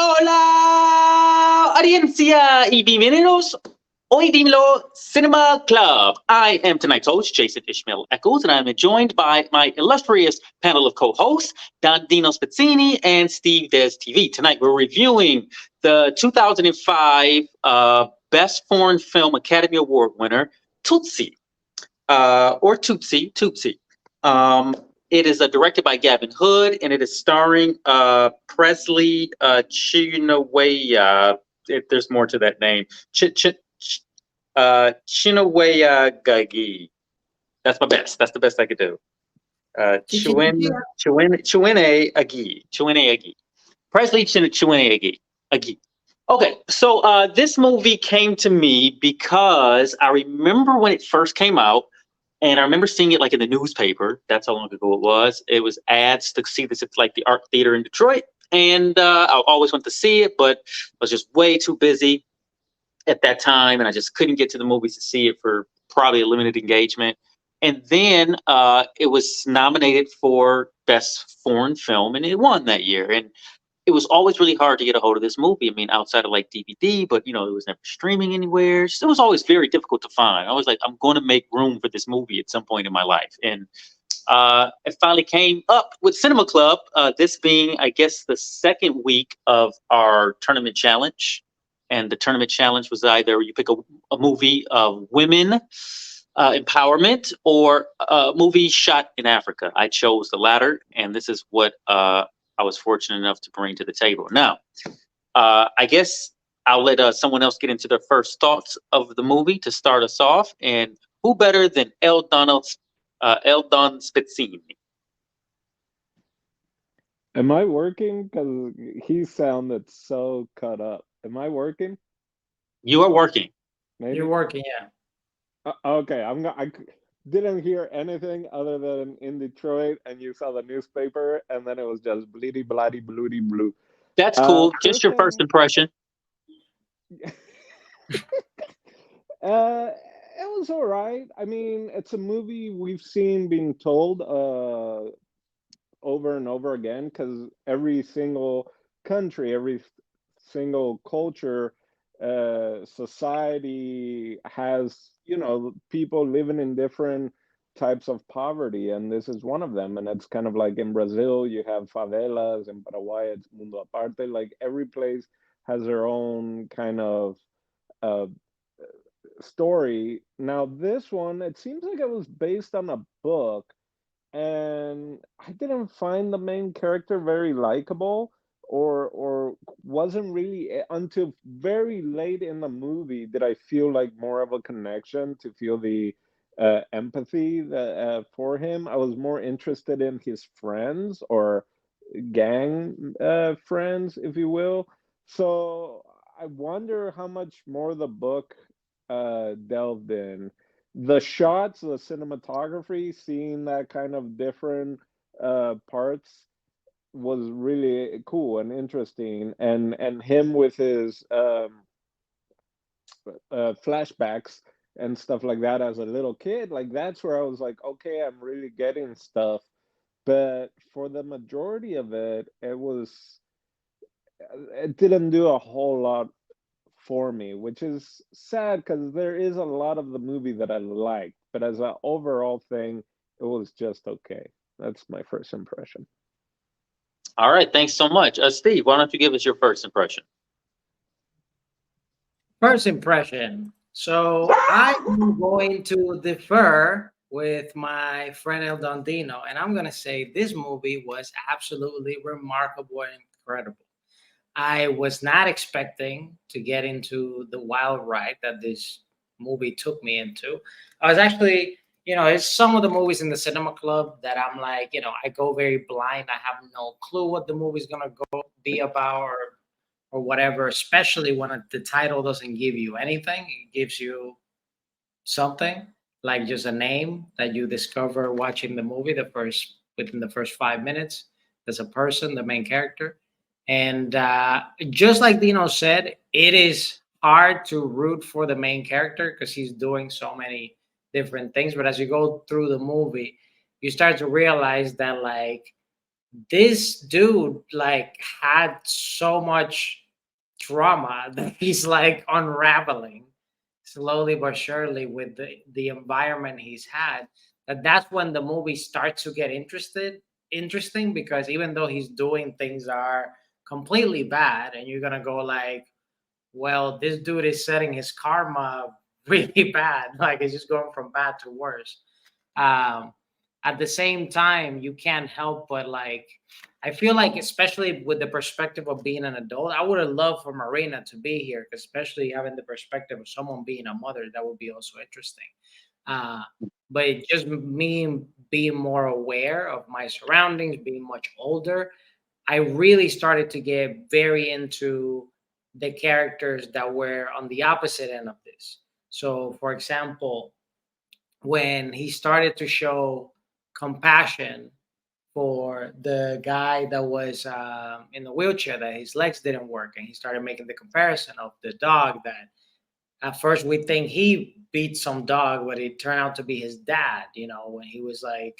Hola, audiencia, y bienvenidos Oye Cinema Club. I am tonight's host, Jason Ishmael Eccles, and I'm joined by my illustrious panel of co-hosts, Dino Spazzini and Steve Des TV. Tonight, we're reviewing the 2005 Best Foreign Film Academy Award winner, Tsotsi, or Tootsie. It is directed by Gavin Hood, and it is starring Presley Chinawaya. There's more to that name. Chinawaya Gagi. That's my best. That's the best I could do. Chiwene Agi. Presley Chiwene Agi. Okay, so this movie came to me because I remember when it first came out. And I remember seeing it like in the newspaper. That's how long ago it was. It was ads to see this at like the art theater in Detroit. And I always went to see it, but I was just way too busy at that time. And I just couldn't get to the movies to see it for probably a limited engagement. And then it was nominated for Best Foreign Film, and it won that year. And it was always really hard to get a hold of this movie. I mean, outside of like DVD, but it was never streaming anywhere. So it was always very difficult to find. I was like, I'm going to make room for this movie at some point in my life. And it finally came up with Cinema Club, this being, I guess, the second week of our tournament challenge. And the tournament challenge was either you pick a movie of women empowerment or a movie shot in Africa. I chose the latter, and this is what I was fortunate enough to bring to the table. Now, I guess I'll let someone else get into their first thoughts of the movie to start us off. And who better than Eldon Spazzini? Am I working? Because he sounded so cut up. Am I working? You are working. Maybe? You're working, yeah. Okay, I didn't hear anything other than in Detroit, and you saw the newspaper, and then it was just bleedy, bloody, bloody, blue. That's cool. Just your first impression. It was all right. I mean, it's a movie we've seen being told over and over again, because every single country, every single culture, society has, people living in different types of poverty, and this is one of them. And it's kind of like in Brazil, you have favelas, in Paraguay, it's mundo aparte. Like every place has their own kind of story. Now, this one, it seems like it was based on a book, and I didn't find the main character very likable, or wasn't really until very late in the movie did I feel like more of a connection, to feel the empathy that, for him. I was more interested in his friends, or gang friends, if you will. So I wonder how much more the book delved in. The shots, the cinematography, seeing that kind of different parts was really cool and interesting, and him with his flashbacks and stuff like that as a little kid, like that's where I was like, okay, I'm really getting stuff. But for the majority of it, it didn't do a whole lot for me, which is sad, because there is a lot of the movie that I liked, but as an overall thing, it was just okay. That's my first impression. All right, thanks so much. Steve, why don't you give us your first impression? First impression. So I'm going to defer with my friend Eldon Dino, and I'm going to say this movie was absolutely remarkable and incredible. I was not expecting to get into the wild ride that this movie took me into. I was actually, it's some of the movies in the cinema club that I'm like, I go very blind. I have no clue what the movie's gonna be about, or whatever. Especially when the title doesn't give you anything; it gives you something like just a name that you discover watching the movie within the first 5 minutes. There's a person, the main character. And just like Dino said, it is hard to root for the main character because he's doing so many different things. But as you go through the movie, you start to realize that like this dude like had so much trauma that he's like unraveling slowly but surely with the environment he's had, that's when the movie starts to get interesting, because even though he's doing things that are completely bad, and you're gonna go like, well, this dude is setting his karma really bad, like it's just going from bad to worse. um at the same time, you can't help but like, I feel like, especially with the perspective of being an adult, I would have loved for Marina to be here, especially having the perspective of someone being a mother. That would be also interesting. uh but it just me being more aware of my surroundings, being much older, I really started to get very into the characters that were on the opposite end of this. So, for example, when he started to show compassion for the guy that was in the wheelchair, that his legs didn't work, and he started making the comparison of the dog that at first we think he beat some dog, but it turned out to be his dad, when he was like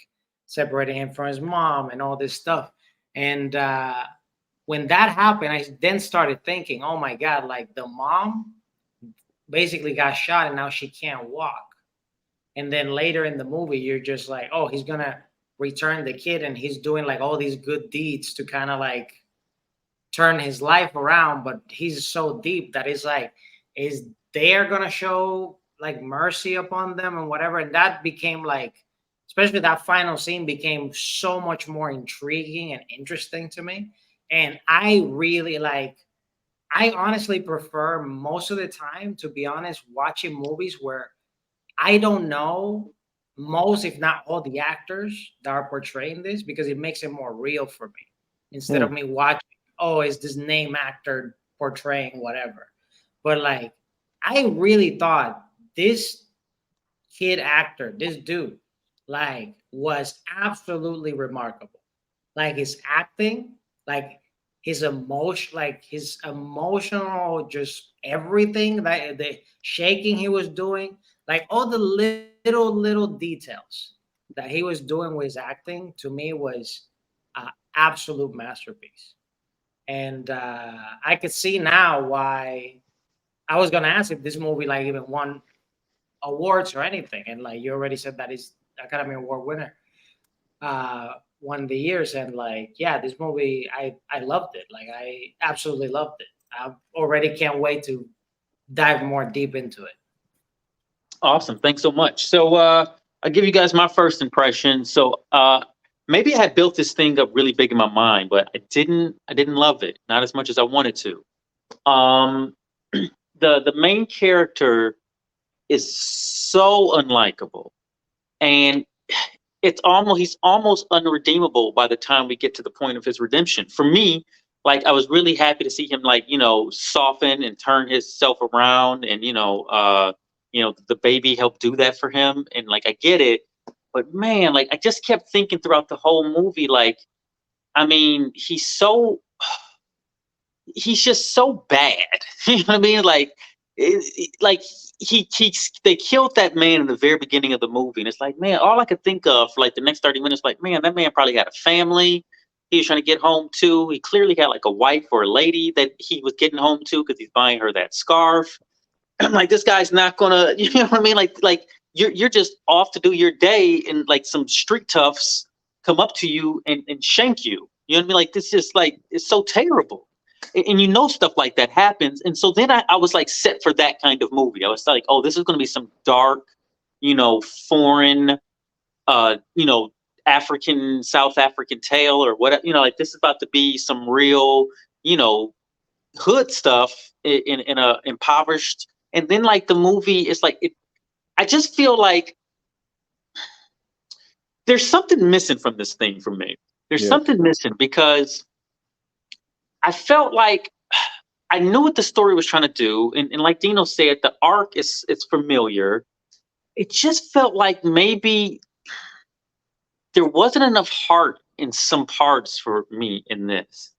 separating him from his mom and all this stuff. And when that happened, I then started thinking, oh my God, like the mom basically got shot and now she can't walk. And then later in the movie, you're just like, oh, he's going to return the kid, and he's doing like all these good deeds to kind of like turn his life around. But he's so deep that it's like, is they're going to show like mercy upon them and whatever. And that became like, especially that final scene became so much more intriguing and interesting to me. And I really like, I honestly prefer most of the time, to be honest, watching movies where I don't know most, if not all, the actors that are portraying this, because it makes it more real for me, instead of Hmm. me watching, oh, is this name actor portraying whatever. But like, I really thought this kid actor, this dude, like, was absolutely remarkable. Like his acting, like his emotional, just everything, that the shaking he was doing, like all the little details that he was doing with his acting, to me was an absolute masterpiece. And I could see now why I was gonna ask if this movie like even won awards or anything. And like you already said, that is Academy Award winner, one of the years. And like, yeah, this movie, I loved it. Like I absolutely loved it. I already can't wait to dive more deep into it. Awesome. Thanks so much. So I'll give you guys my first impression. So maybe I had built this thing up really big in my mind, but I didn't love it. Not as much as I wanted to. Um the main character is so unlikable, and he's almost unredeemable by the time we get to the point of his redemption. For me, like I was really happy to see him like, soften and turn himself around, and the baby helped do that for him, and like I get it. But man, like I just kept thinking throughout the whole movie, like, I mean, he's just so bad. You know what I mean? Like, like they killed that man in the very beginning of the movie, and it's like, man, all I could think of for like the next 30 minutes, like, man, that man probably had a family he was trying to get home to. He clearly had like a wife or a lady that he was getting home to because he's buying her that scarf. I'm like, this guy's not gonna, you know what I mean? Like you're just off to do your day, and like some street toughs come up to you and shank you. You know what I mean? Like this is like, it's so terrible. And stuff like that happens. And so then I was like set for that kind of movie. I was like, oh, this is gonna be some dark, foreign, uh, you know, South African tale or whatever, like this is about to be some real, you know, hood stuff in a impoverished. And then like the movie is like I just feel like there's something missing from this thing for me. There's Yes. something missing because I felt like I knew what the story was trying to do, and like Dino said, the arc is it's familiar. It just felt like maybe there wasn't enough heart in some parts for me in this.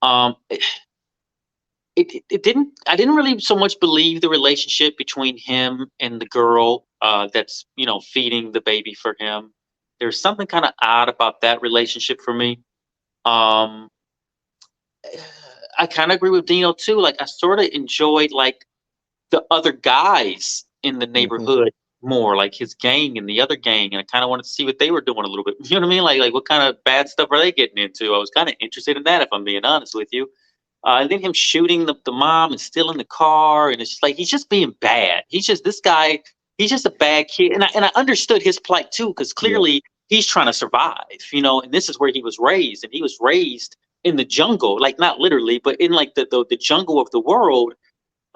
Um, it didn't. I didn't really so much believe the relationship between him and the girl that's feeding the baby for him. There's something kind of odd about that relationship for me. Um, I kind of agree with Dino too. Like I sort of enjoyed like the other guys in the Hmm. neighborhood more, like his gang and the other gang, and I kind of wanted to see what they were doing a little bit. You know what I mean? Like what kind of bad stuff are they getting into? I was kind of interested in that, if I'm being honest with you. And then him shooting the mom and stealing the car, and it's just like he's just being bad. He's just this guy. He's just a bad kid, and I understood his plight too, because Yeah. clearly he's trying to survive. You know, and this is where he was raised, and he was raised in the jungle, like not literally, but in like the jungle of the world.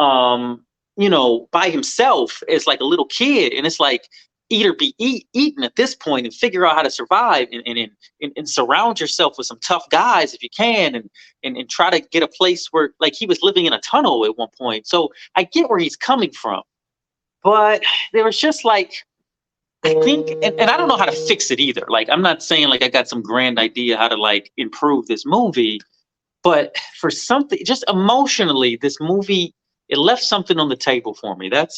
Um, you know, by himself as like a little kid, and it's like eat or be eaten at this point, and figure out how to survive, and surround yourself with some tough guys if you can, and try to get a place where like he was living in a tunnel at one point. So I get where he's coming from, but there was just like I think, and I don't know how to fix it either. Like I'm not saying like I got some grand idea how to like improve this movie, but for something just emotionally, this movie, it left something on the table for me. That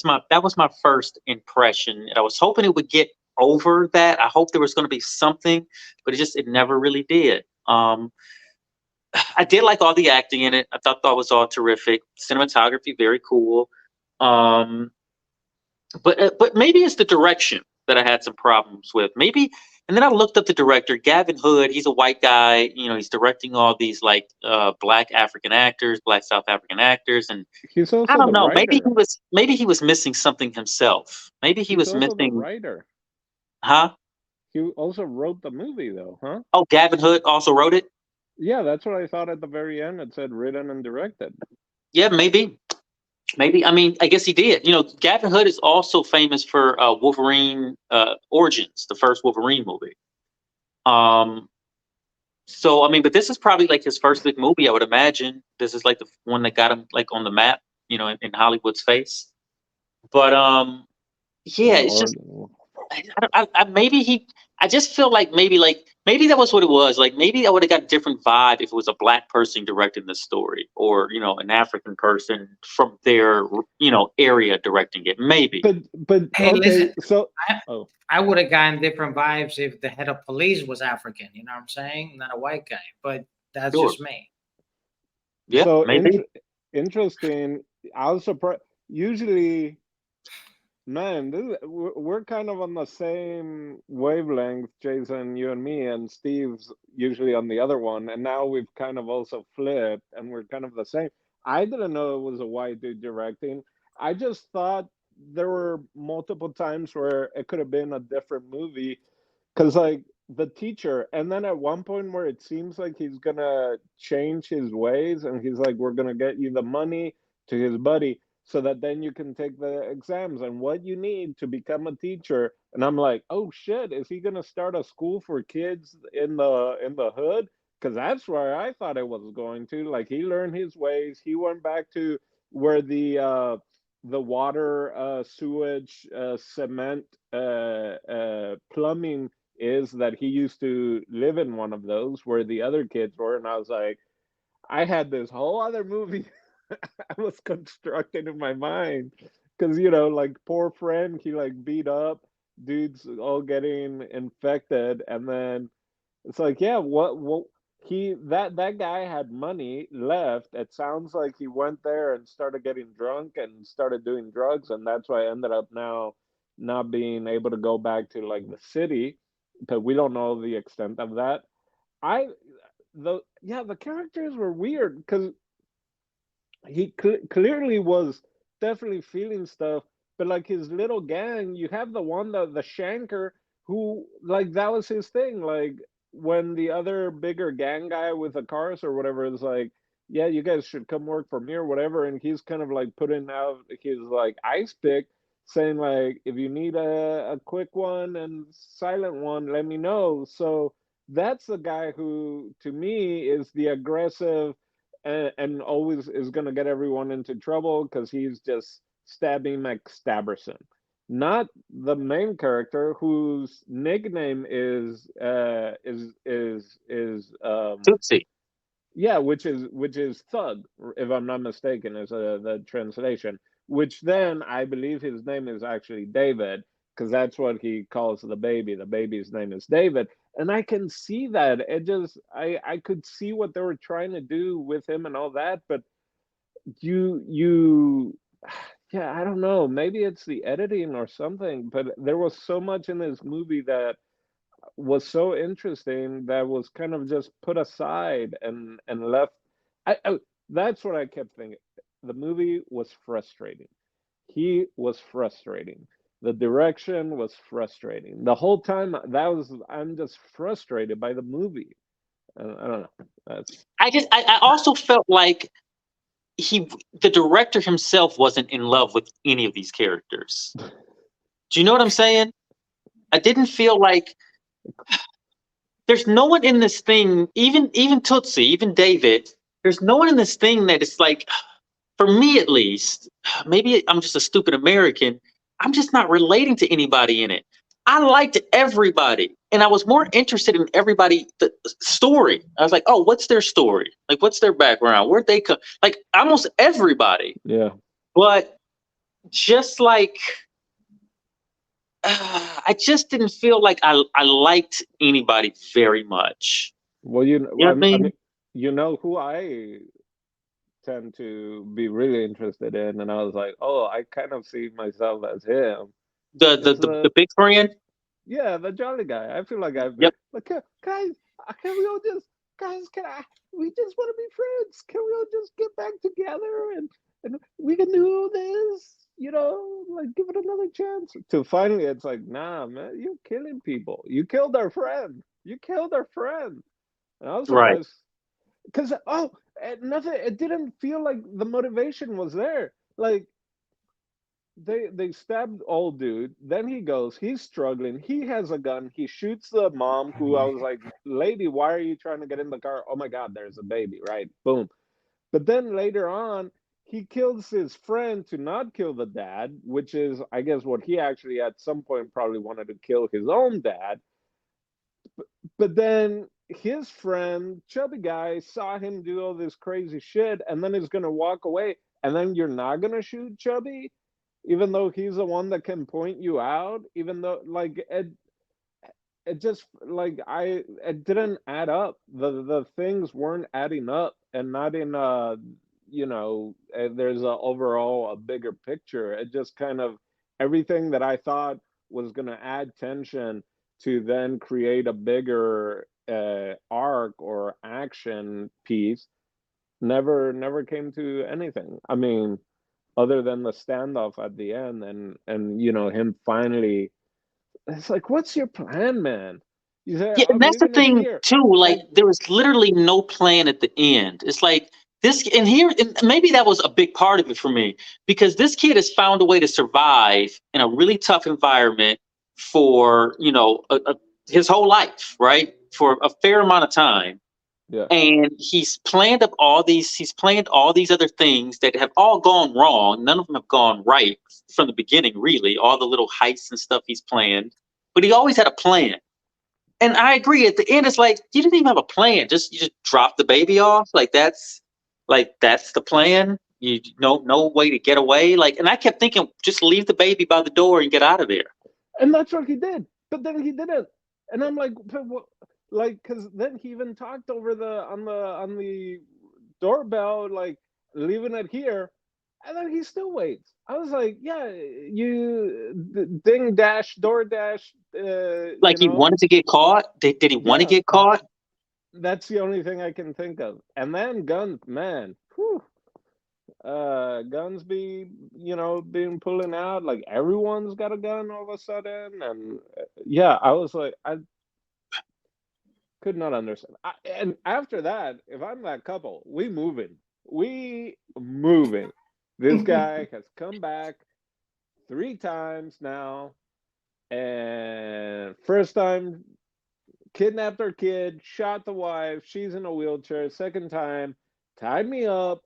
was my first impression. And I was hoping it would get over that. I hope there was going to be something, but it never really did. I did like all the acting in it. I thought that was all terrific. Cinematography, very cool. Um, but maybe it's the direction that I had some problems with. Maybe, and then I looked up the director, Gavin Hood. He's a white guy. You know, he's directing all these like black African actors, black South African actors, and He's I also don't the know. writer. Maybe he was missing something himself. Maybe he He's was also the missing, writer. huh? He also wrote the movie, though, huh? Oh, Gavin Hood also wrote it. Yeah, that's what I thought at the very end. It said written and directed. Yeah, maybe. Maybe. I mean, I guess he did. You know, Gavin Hood is also famous for Wolverine Origins, the first Wolverine movie. Um, So I mean, but this is probably like his first big movie, I would imagine. This is like the one that got him like on the map, you know, in Hollywood's face. But yeah, it's Or just maybe he. I just feel like maybe that was what it was. Like maybe I would have got a different vibe if it was a black person directing the story, or you know, an African person from their area directing it. Maybe. but Hey, okay, listen, so I, oh, I would have gotten different vibes if the head of police was African. You know what I'm saying? Not a white guy, but that's Sure. just me. Yeah. so Maybe. interesting. I was surprised. Usually, man, we're kind of on the same wavelength, Jason, you and me, and Steve's usually on the other one. And now we've kind of also flipped, and we're kind of the same. I didn't know it was a white dude directing. I just thought there were multiple times where it could have been a different movie, because like the teacher, and then at one point where it seems like he's gonna change his ways, and he's like, "We're gonna get you the money," to his buddy, so that then you can take the exams and what you need to become a teacher. And I'm like, oh shit, is he gonna start a school for kids in the hood? Because that's where I thought it was going to. Like he learned his ways. He went back to where the water, sewage, cement, plumbing is, that he used to live in one of those where the other kids were. And I was like, I had this whole other movie I was constructing in my mind, because like poor friend, he like beat up dudes all getting infected, and then it's like, yeah, what he that guy had money left. It sounds like he went there and started getting drunk and started doing drugs, and that's why I ended up now not being able to go back to like the city, but we don't know the extent of that. I the Yeah, the characters were weird because he clearly was definitely feeling stuff, but like his little gang, you have the one, the shanker, who like that was his thing. Like when the other bigger gang guy with the cars or whatever is like, yeah, you guys should come work for me or whatever, and he's kind of like putting out his like ice pick, saying like, if you need a quick one and silent one, let me know. So that's the guy who to me is the aggressive, and always is going to get everyone into trouble because he's just stabbing McStabberson. Not the main character whose nickname is Tootsie. yeah, which is Thug, if I'm not mistaken, is the translation. Which then I believe his name is actually David, because that's what he calls the baby. The baby's name is David, and I can see that. It just I could see what they were trying to do with him and all that, but you yeah, I don't know. Maybe it's the editing or something, but there was so much in this movie that was so interesting that was kind of just put aside and left. I that's what I kept thinking. The movie was frustrating. He was frustrating. The direction was frustrating. The whole time I'm just frustrated by the movie. I don't know. That's I also felt like the director himself wasn't in love with any of these characters. Do you know what I'm saying? I didn't feel like there's no one in this thing, even Tsotsi, even David. There's no one in this thing that is like, for me at least. Maybe I'm just a stupid American. I'm just not relating to anybody in it. I liked everybody, and I was more interested in everybody the story. I was like, oh, what's their story? Like, what's their background? Where'd they come? Like, almost everybody. yeah. But just like I just didn't feel like I liked anybody very much. Well, You know what I I mean? mean, you know who I tend to be really interested in, and I was like, oh, I kind of see myself as him. The the Is the, the big friend. yeah, the jolly guy. I feel like I've been Yep. like, guys, can we all just guys? We just want to be friends? Can we all just get back together and we can do this? You know, like give it another chance. To finally, it's like, nah, man, you're killing people. You killed our friend. You killed our friend. And I was Right. surprised because nothing. It didn't feel like the motivation was there. Like they stabbed old dude. Then he goes. He's struggling. He has a gun. He shoots the mom. Who I was like, lady, why are you trying to get in the car? Oh my God, there's a baby. Right. Boom. But then later on, he kills his friend to not kill the dad, which is, I guess, what he actually at some point probably wanted to kill his own dad. But then his friend, chubby guy, saw him do all this crazy shit, and then he's gonna walk away. And then you're not gonna shoot Chubby, even though he's the one that can point you out. Even though, like, it just like it didn't add up. The things weren't adding up, and not in there's a overall a bigger picture. It just kind of everything that I thought was going to add tension to then create a bigger arc or action piece never came to anything. I mean, other than the standoff at the end and him finally, it's like, what's your plan, man? You say, Yeah, and I'm that's the leaving it thing here. too. Like, Like, there was literally no plan at the end. It's like this, and here, and maybe that was a big part of it for me because this kid has found a way to survive in a really tough environment for his whole life, right? For a fair amount of time, yeah, and he's planned all these other things that have all gone wrong. None of them have gone right from the beginning, really. All the little heists and stuff he's planned, but he always had a plan. And I agree. At the end, it's like you didn't even have a plan. You just drop the baby off. That's the plan. You know, no way to get away. Like, and I kept thinking, just leave the baby by the door and get out of there. and that's what he did. But then he didn't, and I'm like, but what? Like, because then he even talked over the doorbell, like leaving it here, and then he still waits. I was like, yeah, ding dash door dash, Like he wanted to get caught. Did he want to yeah. get caught? That's the only thing I can think of. And then guns, man, whew, guns being pulling out. Like everyone's got a gun all of a sudden, and yeah, I was like, I could not understand. And after that, if I'm that couple, we moving. This guy has come back 3 times now, and first time kidnapped our kid, shot the wife, she's in a wheelchair. Second time, tied me up.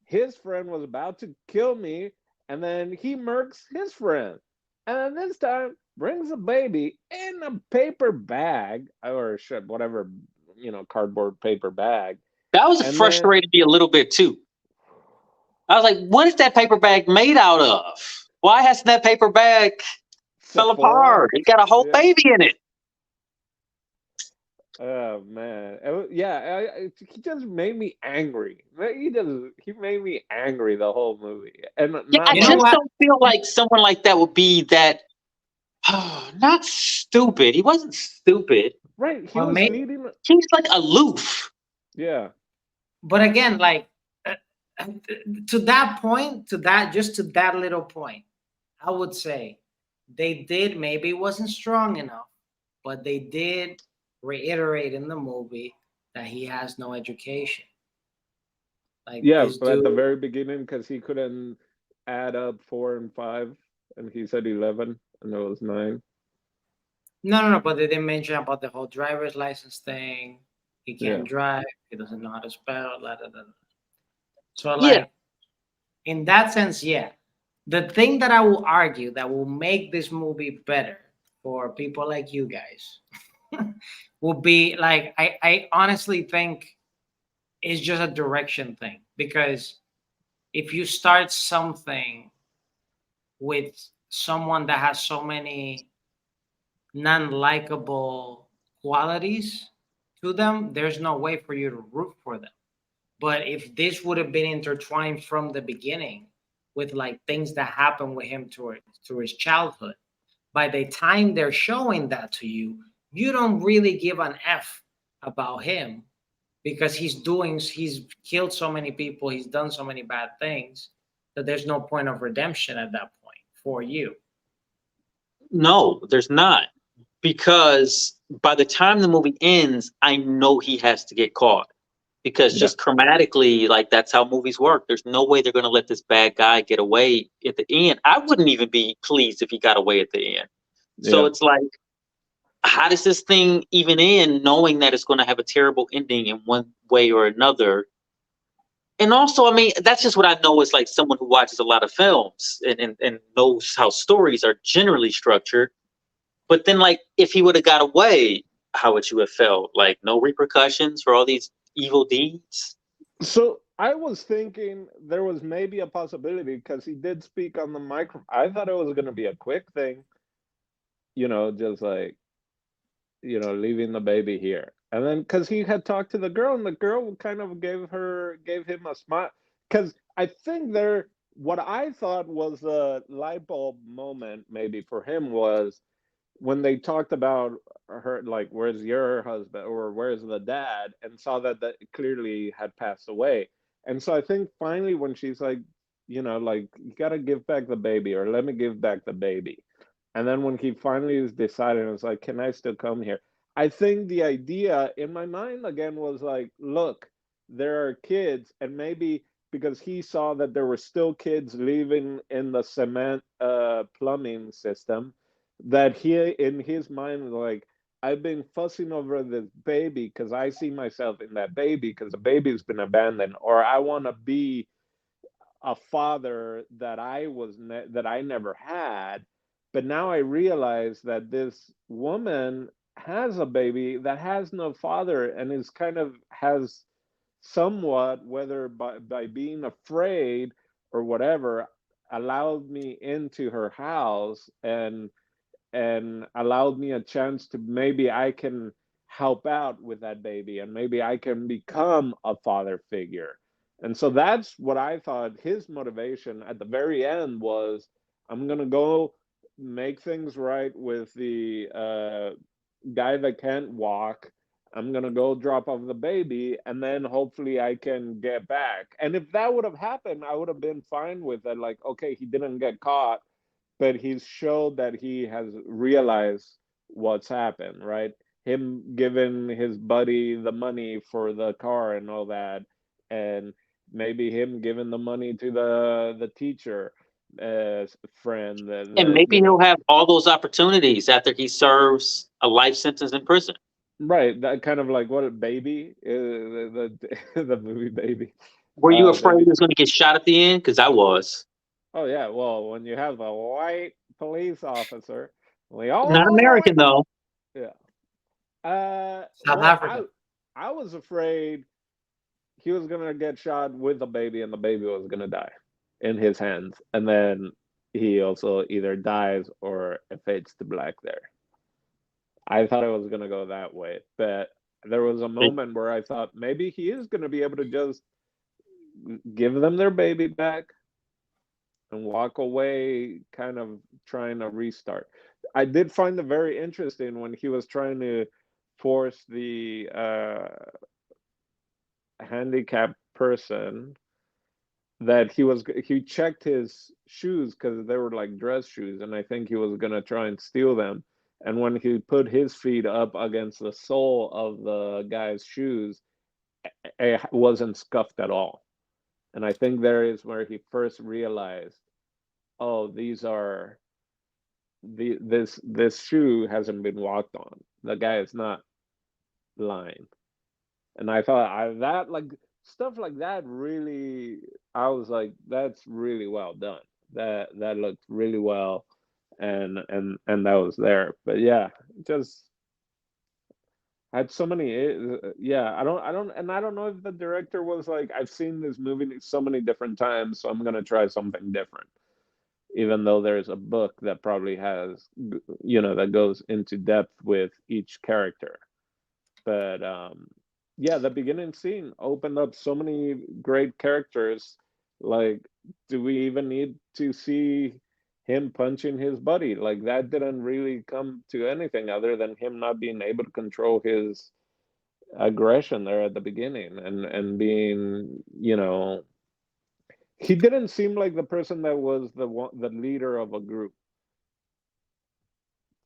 His friend was about to kill me, and then he murks his friend. And then this time, brings a baby in a paper bag, or shit, whatever, cardboard paper bag. That was And then, frustrated me a little bit too. I was like, what is that paper bag made out of? Why hasn't that paper bag fell Sephora, apart? It got a whole yeah. baby in it. Oh man, he just made me angry. He made me angry the whole movie, and Yeah, I not You know like just what? don't feel like someone like that would be that. Not stupid. He wasn't stupid. right. He Well, was may, leading. He's like aloof. Yeah, but again, like uh, uh, to that point, to that just to that little point, I would say they did, maybe it wasn't strong enough, but they did reiterate in the movie that he has no education. Like yeah. this But at dude, the very beginning, because he couldn't add up 4 and 5, and he said 11, and it was 9. no, but they didn't mention about the whole driver's license thing. He Yeah, can't drive. He doesn't know how to spell. La, da, da, da. So, Yeah. like in that sense, yeah. The thing that I will argue that will make this movie better for people like you guys will be like I honestly think it's just a direction thing, because if you start something with someone that has so many non-likable qualities to them, there's no way for you to root for them. But if this would have been intertwined from the beginning with like things that happen with him through his childhood, by the time they're showing that to you, you don't really give an F about him, because he's killed so many people, he's done so many bad things, that there's no point of redemption at that point for you. No, there's not. Because by the time the movie ends, I know he has to get caught. Because yeah, just chromatically, like that's how movies work. There's no way they're going to let this bad guy get away at the end. I wouldn't even be pleased if he got away at the end. So yeah. it's like, how does this thing even end knowing that it's going to have a terrible ending in one way or another? And also, I mean, that's just what I know as like someone who watches a lot of films and knows how stories are generally structured. But then, like, if he would have got away, how would you have felt? Like, no repercussions for all these evil deeds? So I was thinking there was maybe a possibility because he did speak on the micro. I thought it was going to be a quick thing, just like leaving the baby here. And then because he had talked to the girl, and the girl kind of gave him a smile. Because I think what I thought was a light bulb moment maybe for him was when they talked about her, like, where's your husband or where's the dad, and saw that clearly had passed away. And so I think finally when she's like, like, you gotta give back the baby, or let me give back the baby. And then when he finally is deciding, it's like, can I still come here? I think the idea in my mind again was like, look, there are kids, and maybe because he saw that there were still kids living in the cement plumbing system, that he in his mind was like, I've been fussing over this baby because I see myself in that baby because the baby's been abandoned, or I want to be a father that I never had. But now I realize that this woman has a baby that has no father, and is kind of has somewhat, whether by being afraid or whatever, allowed me into her house, and allowed me a chance to maybe I can help out with that baby, and maybe I can become a father figure. And so that's what I thought his motivation at the very end was. I'm going to go make things right with the guy that can't walk. I'm going to go drop off the baby, and then hopefully I can get back. And if that would have happened, I would have been fine with it. Like, okay, he didn't get caught, but he's showed that he has realized what's happened, right? Him giving his buddy the money for the car and all that, and maybe him giving the money to the teacher friend And that maybe he'll have all those opportunities after he serves a life sentence in prison. right, that kind of like what a baby, the movie Baby, Were you afraid he maybe. was going to get shot at the end? Because I was. Oh yeah, well, when you have a white police officer, we Not all know American, it. though. Yeah. South Well, Africa. I was afraid he was gonna get shot with the baby, and the baby was gonna die in his hands, and then he also either dies or it fades to black there. I thought it was gonna go that way, but There was a moment where I thought maybe he is going to be able to just give them their baby back and walk away, kind of trying to restart. I did find it very interesting when he was trying to force the handicapped person, that he checked his shoes because they were like dress shoes, and I think he was gonna try and steal them. And when he put his feet up against the sole of the guy's shoes, it wasn't scuffed at all. And I think there is where he first realized, oh, this shoe hasn't been walked on. The guy is not lying. And I thought that, like, stuff like that, really, I was like, that's really well done. That looked really well, and that was there. But yeah, just had so many. Yeah, I don't know if the director was like, I've seen this movie so many different times, so I'm gonna try something different. Even though there's a book that probably has, that goes into depth with each character. But yeah, the beginning scene opened up so many great characters. Like, do we even need to see him punching his buddy? Like, that didn't really come to anything other than him not being able to control his aggression there at the beginning, and being, he didn't seem like the person that was the leader of a group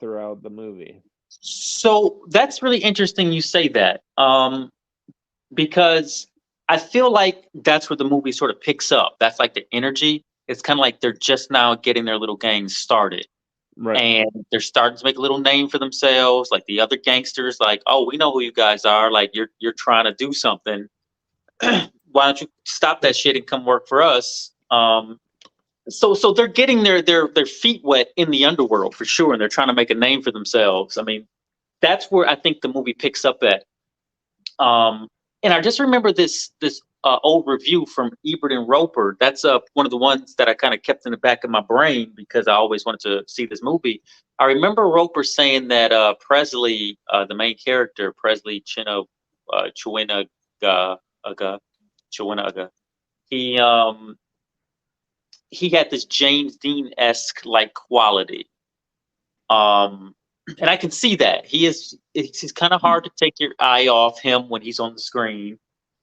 throughout the movie. So that's really interesting you say that, because I feel like that's where the movie sort of picks up. That's like the energy. It's kind of like they're just now getting their little gang started. Right. And they're starting to make a little name for themselves. Like the other gangsters, like, oh, we know who you guys are. Like you're trying to do something. Why don't you stop that shit and come work for us? So they're getting their feet wet in the underworld for sure, and they're trying to make a name for themselves. I mean, that's where I think the movie picks up at. And I just remember this old review from Ebert and Roper. That's one of the ones that I kind of kept in the back of my brain because I always wanted to see this movie. I remember Roper saying that Presley, the main character, Presley Chewinaga, Chewinaga, he had this James Dean-esque like quality. And I can see that he's kind of hard to take your eye off him when he's on the screen,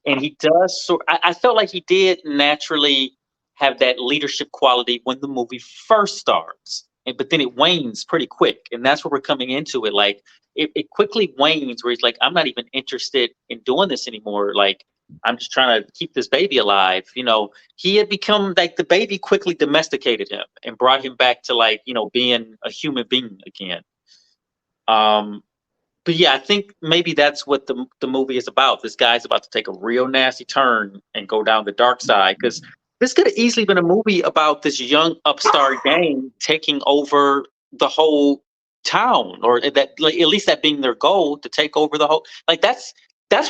and he does. So I felt like he did naturally have that leadership quality when the movie first starts, but then it wanes pretty quick, and that's where we're coming into it. Like it quickly wanes, where he's like, I'm not even interested in doing this anymore. Like I'm just trying to keep this baby alive. He had become like the baby quickly domesticated him and brought him back to like being a human being again. But yeah, I think maybe that's what the movie is about. This guy's about to take a real nasty turn and go down the dark side, because this could have easily been a movie about this young upstart gang taking over the whole town, or that, like, at least that being their goal, to take over the whole. Like that's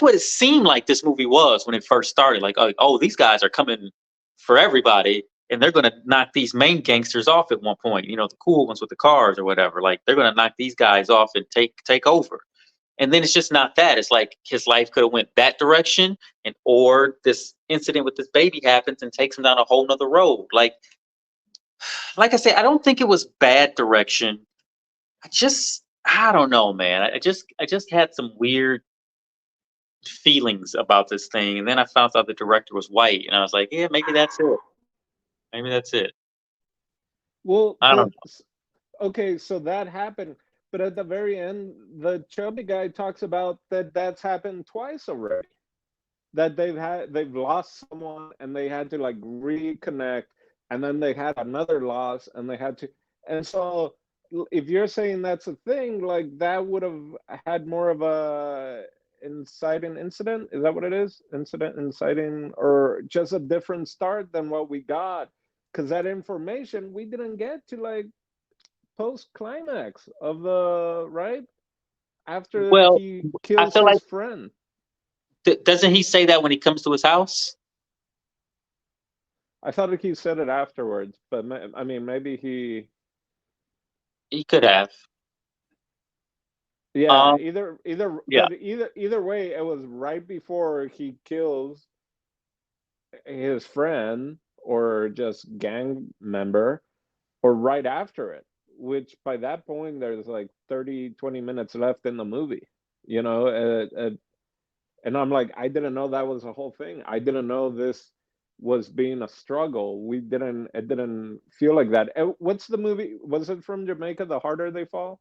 what it seemed like this movie was when it first started. Like, oh, these guys are coming for everybody, and they're going to knock these main gangsters off at one point. The cool ones with the cars or whatever. Like they're going to knock these guys off and take over. And then it's just not that. It's like his life could have went that direction, or this incident with this baby happens and takes him down a whole nother road. Like I said, I don't think it was bad direction. I don't know, man. I just had some weird feelings about this thing, and then I found out the director was white, and I was like, yeah, maybe that's it. Maybe that's it. Well, I don't but okay, so that happened, but at the very end, the chubby guy talks about that's happened twice already. That they've lost someone and they had to like reconnect, and then they had another loss and they had to. And so if you're saying that's a thing, like that would have had more of a inciting incident. Is that what it is? Incident, inciting, or just a different start than what we got? Because that information we didn't get to, like, post climax of the right after Well, he I kills feel like his friend. doesn't he say that when he comes to his house? I thought he said it afterwards, but I mean, maybe he. He could have. Yeah, Um, yeah. either way, it was right before he kills his friend or just gang member, or right after it, which by that point there's like 30-20 minutes left in the movie, you know. And I'm like, I didn't know that was a whole thing. I didn't know this was being a struggle. It didn't feel like that. What's the movie? Was it from Jamaica, The Harder They Fall?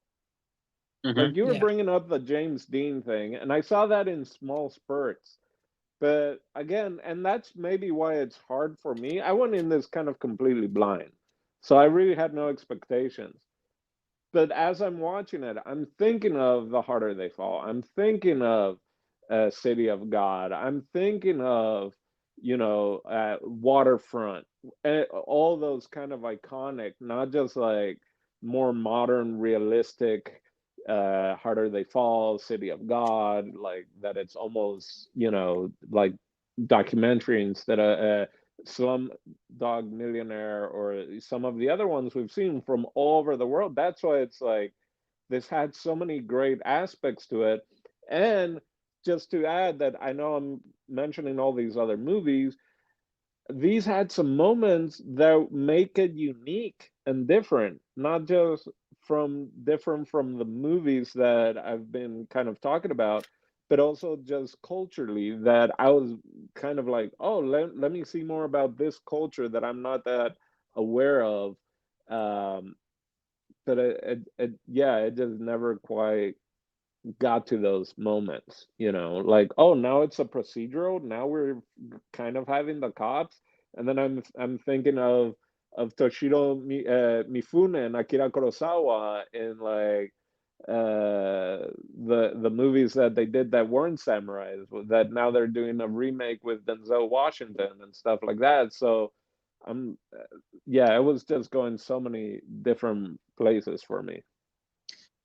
Like Hmm. you were Yeah. bringing up the James Dean thing, and I saw that in small spurts. But again, and that's maybe why it's hard for me. I went in this kind of completely blind. So I really had no expectations. But as I'm watching it, I'm thinking of The Harder They Fall. I'm thinking of City of God. I'm thinking of, Waterfront. All those kind of iconic, not just like more modern, realistic, Harder They Fall, City of God, like that it's almost, like documentary instead of Slum Dog Millionaire or some of the other ones we've seen from all over the world. That's why it's like this had so many great aspects to it. And just to add that, I know I'm mentioning all these other movies, these had some moments that make it unique and different, not just different from the movies that I've been kind of talking about, but also just culturally that I was kind of like, oh, let me see more about this culture that I'm not that aware of. Um, but yeah, it just never quite got to those moments, like, oh, now it's a procedural. Now we're kind of having the cops, and then I'm thinking of Toshiro Mifune and Akira Kurosawa in like the movies that they did that weren't samurais, that now they're doing a remake with Denzel Washington and stuff like that. So I'm yeah, it was just going so many different places for me.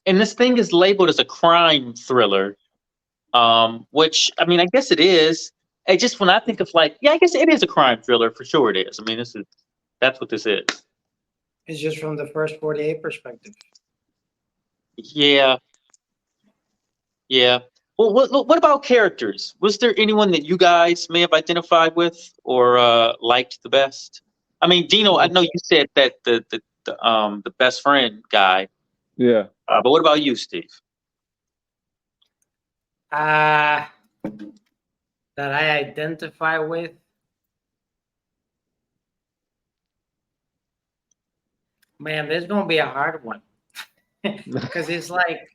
And this thing is labeled as a crime thriller, which I mean, I guess it is. I just when I think of like, yeah, I guess it is a crime thriller for sure. It is. I mean, that's what this is. It's just from the first 48 perspective. Yeah, yeah. Well, what about characters? Was there anyone that you guys may have identified with or liked the best? I mean, Dino, I Hmm. know you said that the best friend guy, Yeah. but what about you, Steve? Uh that I identify with. Man, this is gonna be a hard one. Because it's like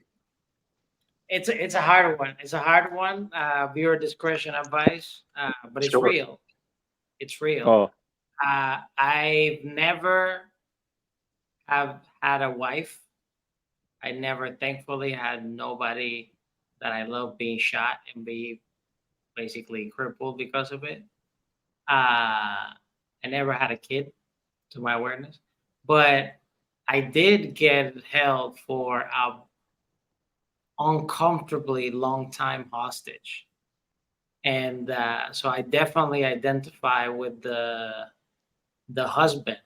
it's a hard one. It's a hard one. Viewer discretion advice, but it's Sure. real. It's real. Oh. I've never have had a wife. I never, thankfully, had nobody that I love being shot and be basically crippled because of it. I never had a kid, to my awareness, but I did get held for a uncomfortably long time hostage, and so I definitely identify with the husband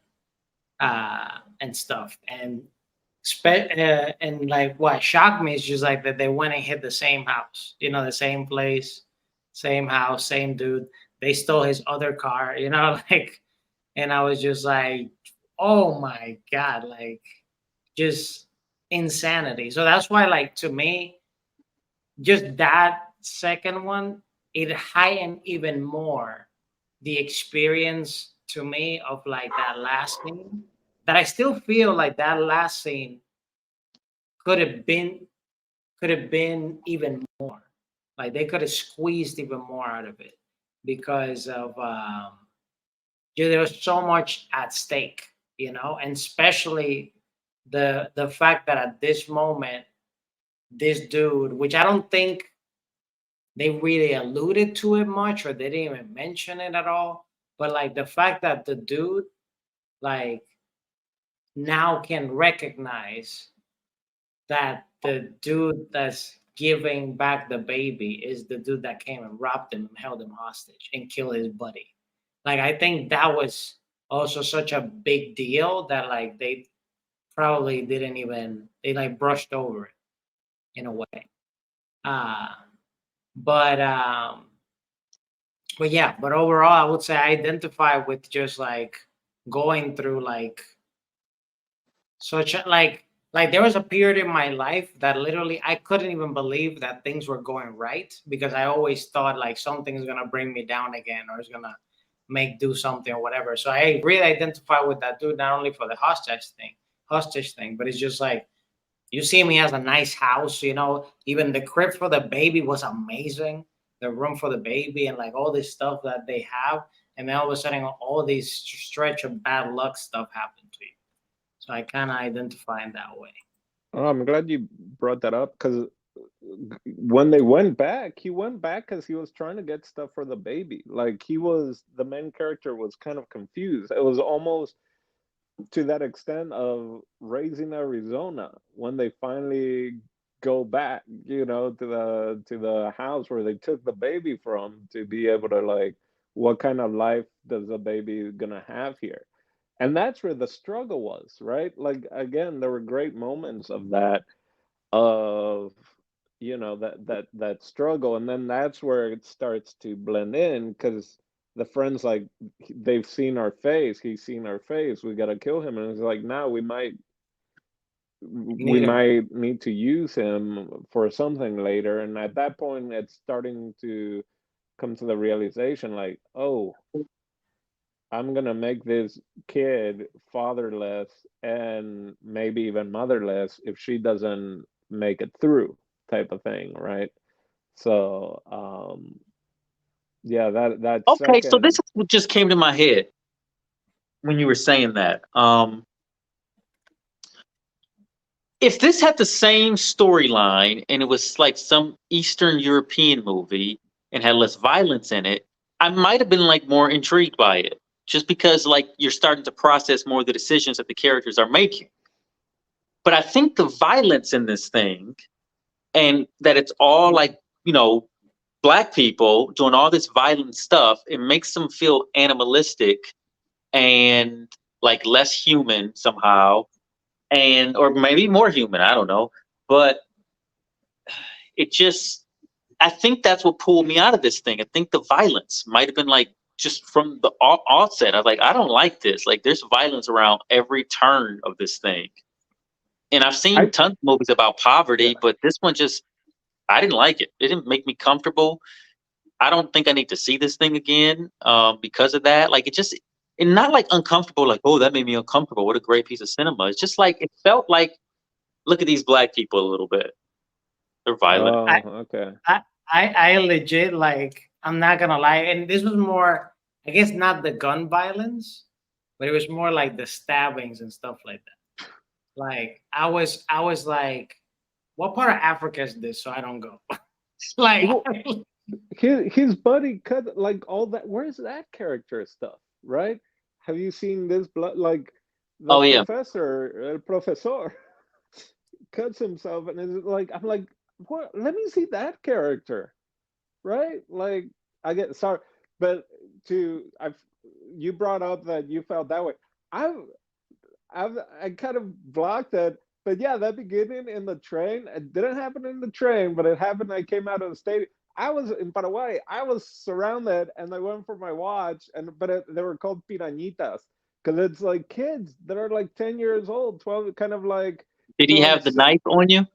and stuff. And like what shocked me is just like that they went and hit the same house, the same place, same house, same dude. They stole his other car, like, and I was just like, oh my god, like just insanity. So that's why, like, to me, just that second one, it heightened even more the experience to me of like that last scene, that I still feel like that last scene could have been even more. Like they could have squeezed even more out of it because of yeah, there was so much at stake, and especially the fact that at this moment, this dude, which I don't think they really alluded to it much, or they didn't even mention it at all, but like the fact that the dude, like, now can recognize that the dude that's giving back the baby is the dude that came and robbed him and held him hostage and killed his buddy. Like, I think that was also such a big deal that like they probably didn't even, they like brushed over it. in a way. Uh, but um, but yeah, but overall, I would say I identify with just like going through like such a, like there was a period in my life that literally I couldn't even believe that things were going right, because I always thought like something's gonna bring me down again, or it's gonna make do something or whatever. So I really identify with that dude, not only for the hostage thing, but it's just like, you see him, he has a nice house, you know, even the crib for the baby was amazing, the room for the baby, and like all this stuff that they have. And then all of a sudden, all these stretch of bad luck stuff happened to you. So I kind of identify in that way. Oh, I'm glad you brought that up, because when they went back, he went back because he was trying to get stuff for the baby. Like, the main character was kind of confused. It was almost to that extent of Raising Arizona, when they finally go back, to the house where they took the baby from, to be able to, like, what kind of life does the baby gonna have here? And that's where the struggle was, right? Like, again, there were great moments of that, of that struggle, and then that's where it starts to blend in, because the friends, like, they've seen our face, he's seen our face, we got to kill him, and it's like, now You we need him. might need to use him for something later. And at that point, it's starting to come to the realization, like, oh, I'm gonna make this kid fatherless and maybe even motherless if she doesn't make it through, type of thing, right? So, yeah, that Okay, so this second. is what just came to my head when you were saying that. If this had the same storyline and it was like some Eastern European movie and had less violence in it, I might have been like more intrigued by it. Just because like you're starting to process more of the decisions that the characters are making. But I think the violence in this thing, and that it's all like, black people doing all this violent stuff, it makes them feel animalistic and like less human somehow, and or maybe more human, I don't know. But it just, I think that's what pulled me out of this thing. I think the violence might have been like just from the offset. I was like, I don't like this. Like, there's violence around every turn of this thing. And I've seen I tons of movies about poverty, Yeah. but this one just, I didn't like it. It didn't make me comfortable. I don't think I need to see this thing again because of that. Like, it just, and not like uncomfortable, like, oh, that made me uncomfortable. What a great piece of cinema. It's just like, it felt like, look at these black people a little bit. They're violent. I, Oh, okay. I, I legit, like, I'm not gonna lie, and this was more, I guess, not the gun violence, but it was more like the stabbings and stuff like that. Like, I was like, what part of Africa is this? So I don't go. Like, Well, his buddy cut, like, all that. Where's that character stuff, right? Have you seen this blood? Like, the Oh, yeah. professor, el professor, cuts himself, and is like, I'm like, what? Let me see that character, right? Like, I get sorry, but I've you brought up that you felt that way. I I kind of blocked it, but yeah, that beginning in the train, it didn't happen in the train, but it happened. I came out of the stadium. I was in Paraguay. I was surrounded, and I went for my watch, they were called pirañitas, because it's like kids that are like 10 years old, 12, kind of like Did he from have the knife on you?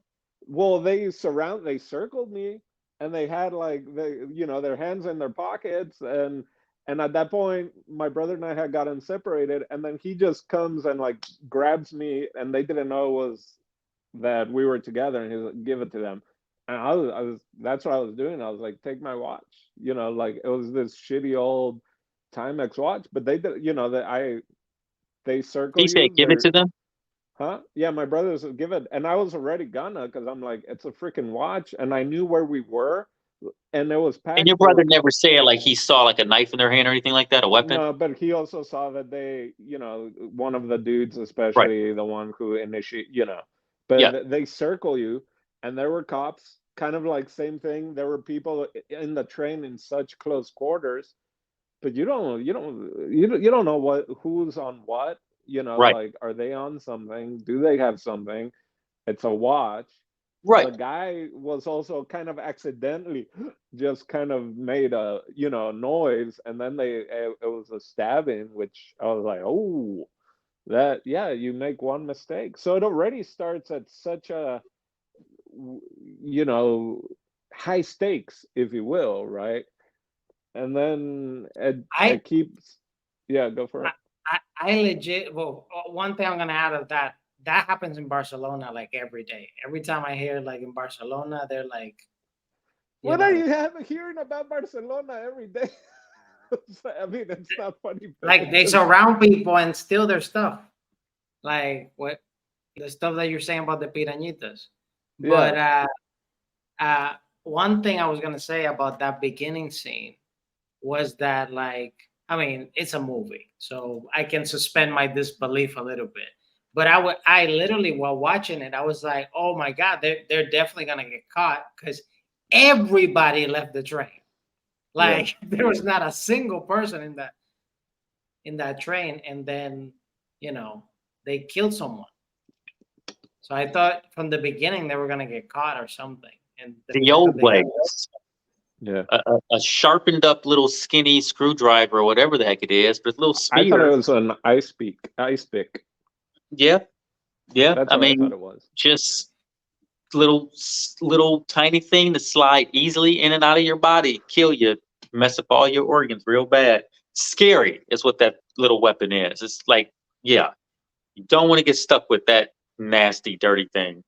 well, they circled me, and they had, like, their hands in their pockets, and at that point my brother and I had gotten separated, and then he just comes and, like, grabs me, and they didn't know it was that we were together, and he's like, give it to them. And I was that's what I was doing. I was like, take my watch. Like, it was this shitty old Timex watch, but they did, that they circle He said, you. give it They're to them. Huh? Yeah, my brothers would give it, and I was already gonna, because I'm like, it's a freaking watch, and I knew where we were, and it was And your packed. There brother were never said like he saw like a knife in their hand or anything like that, a weapon? No, but he also saw that one of the dudes, Right. especially the one who initiate, Yeah. but they circle you, and there were cops, kind of like same thing. There were people in the train in such close quarters, but you don't know who's on what. Right. Like, are they on something? Do they have something? It's a watch. Right. The guy was also kind of accidentally just kind of made a noise, and then it was a stabbing, which I was like, oh, that, yeah, you make one mistake, so it already starts at such a w- you know high stakes, if you will, right? And then I, it keeps. Yeah, go for I, it. I legit. Well, one thing I'm gonna add of that. That happens in Barcelona like every day. Every time I hear like in Barcelona, they're like, you What are know, you hearing about Barcelona every day? I mean, it's not funny, but like it's they just. surround people and steal their stuff. Like what the stuff that you're saying about the pirañitas. Yeah. But uh, one thing I was gonna say about that beginning scene was that, like, I mean, it's a movie, so I can suspend my disbelief a little bit. But I literally, while watching it, I was like, oh my god, they're definitely gonna get caught because everybody left the train. Yeah. Like there was not a single person in that train, and then you know they killed someone. So I thought from the beginning they were gonna get caught or something, and the The fact old that they got ways. Yeah. A sharpened up little skinny screwdriver or whatever the heck it is, but a little I thought it spear. was an ice pick. Yeah, yeah. That's I what I thought mean, it was. just little tiny thing to slide easily in and out of your body, kill you, mess up all your organs real bad. Scary is what that little weapon is. It's like, yeah, you don't want to get stuck with that nasty, dirty thing.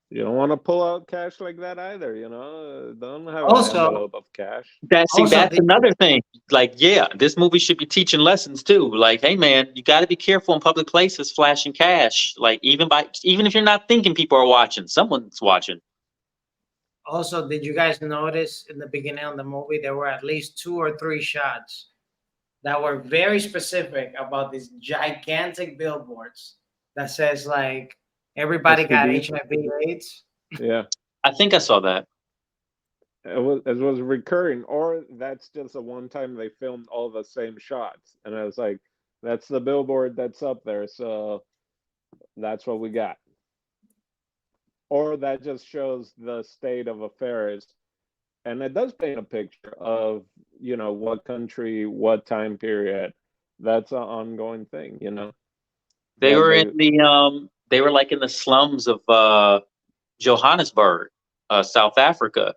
You don't want to pull out cash like that either, you know? Don't have an also envelope of cash. also That's the another thing. Like, yeah, this movie should be teaching lessons too. Like, hey man, you got to be careful in public places flashing cash. Like, even if you're not thinking people are watching, someone's watching. Also, did you guys notice in the beginning of the movie there were at least 2 or 3 shots that were very specific about these gigantic billboards that says like everybody got STDs. HIV/AIDS. Yeah. I think I saw that. It was recurring, or that's just a one time they filmed all the same shots. And I was like, that's the billboard that's up there, so that's what we got. Or that just shows the state of affairs. And it does paint a picture of, what country, what time period. That's an ongoing thing, They that were in they. they were like in the slums of Johannesburg, South Africa.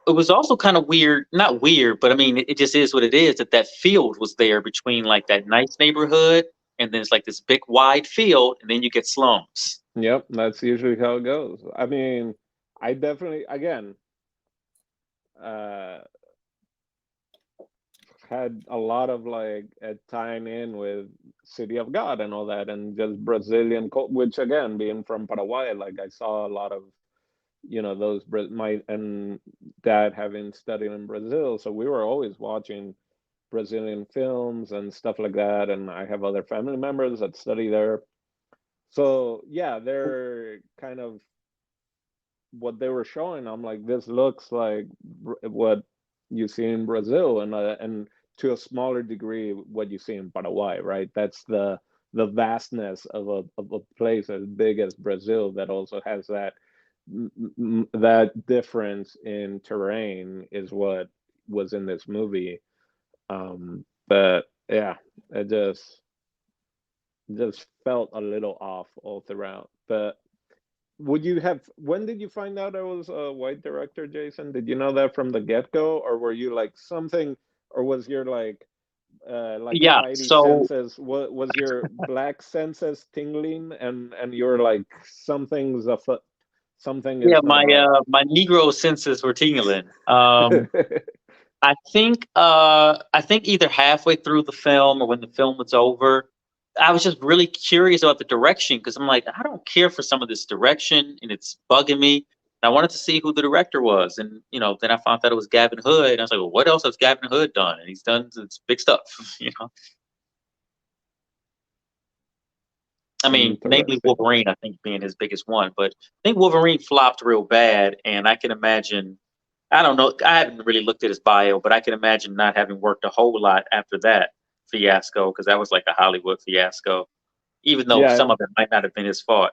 It was also kind of weird, not weird, but I mean, it just is what it is that that field was there between like that nice neighborhood and then it's like this big wide field and then you get slums. Yep, that's usually how it goes. I mean, I definitely, again, uh, had a lot of like tying in with City of God and all that, and just Brazilian, which again, being from Paraguay, like I saw a lot of, those my and dad having studied in Brazil, so we were always watching Brazilian films and stuff like that, and I have other family members that study there. So yeah, they're kind of what they were showing. I'm like, this looks like what you see in Brazil, and to a smaller degree what you see in Paraguay, right? That's the vastness of a place as big as Brazil that also has that difference in terrain is what was in this movie. But yeah, it just felt a little off all throughout. But when did you find out I was a white director, Jason? Did you know that from the get-go, or were you like something, or was your like Yeah, spidey so senses, what was your black senses tingling, and you're like something yeah, is not right? my Negro senses were tingling. I think either halfway through the film or when the film was over, I was just really curious about the direction because I'm like, I don't care for some of this direction and it's bugging me. And I wanted to see who the director was, and then I found out it was Gavin Hood, and I was like, well, what else has Gavin Hood done? And he's done some big stuff, you know. I mean, namely Interesting. Wolverine, I think being his biggest one, but I think Wolverine flopped real bad, and I can imagine. I don't know. I haven't really looked at his bio, but I can imagine not having worked a whole lot after that fiasco because that was like a Hollywood fiasco, even though Yeah, some of it might not have been his fault.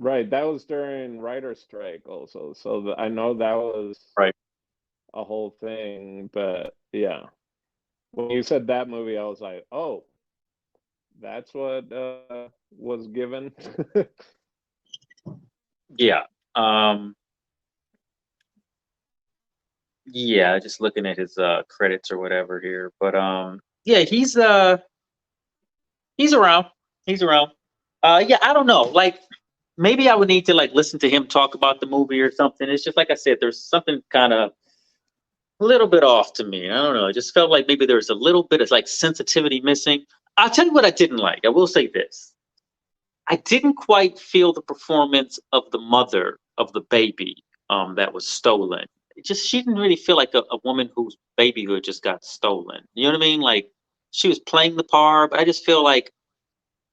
Right, that was during writer strike also. So I know that was Right. a whole thing, but yeah. When you said that movie, I was like, oh, that's what was given. Yeah. Um, yeah, just looking at his credits or whatever here. But yeah, he's around. He's around. Yeah, I don't know. Like maybe I would need to like listen to him talk about the movie or something. It's just like I said, there's something kind of a little bit off to me. I don't know. It just felt like maybe there's a little bit of like sensitivity missing. I'll tell you what I didn't like. I will say this. I didn't quite feel the performance of the mother of the baby that was stolen. It just she didn't really feel like a woman whose babyhood just got stolen. You know what I mean? Like she was playing the part, but I just feel like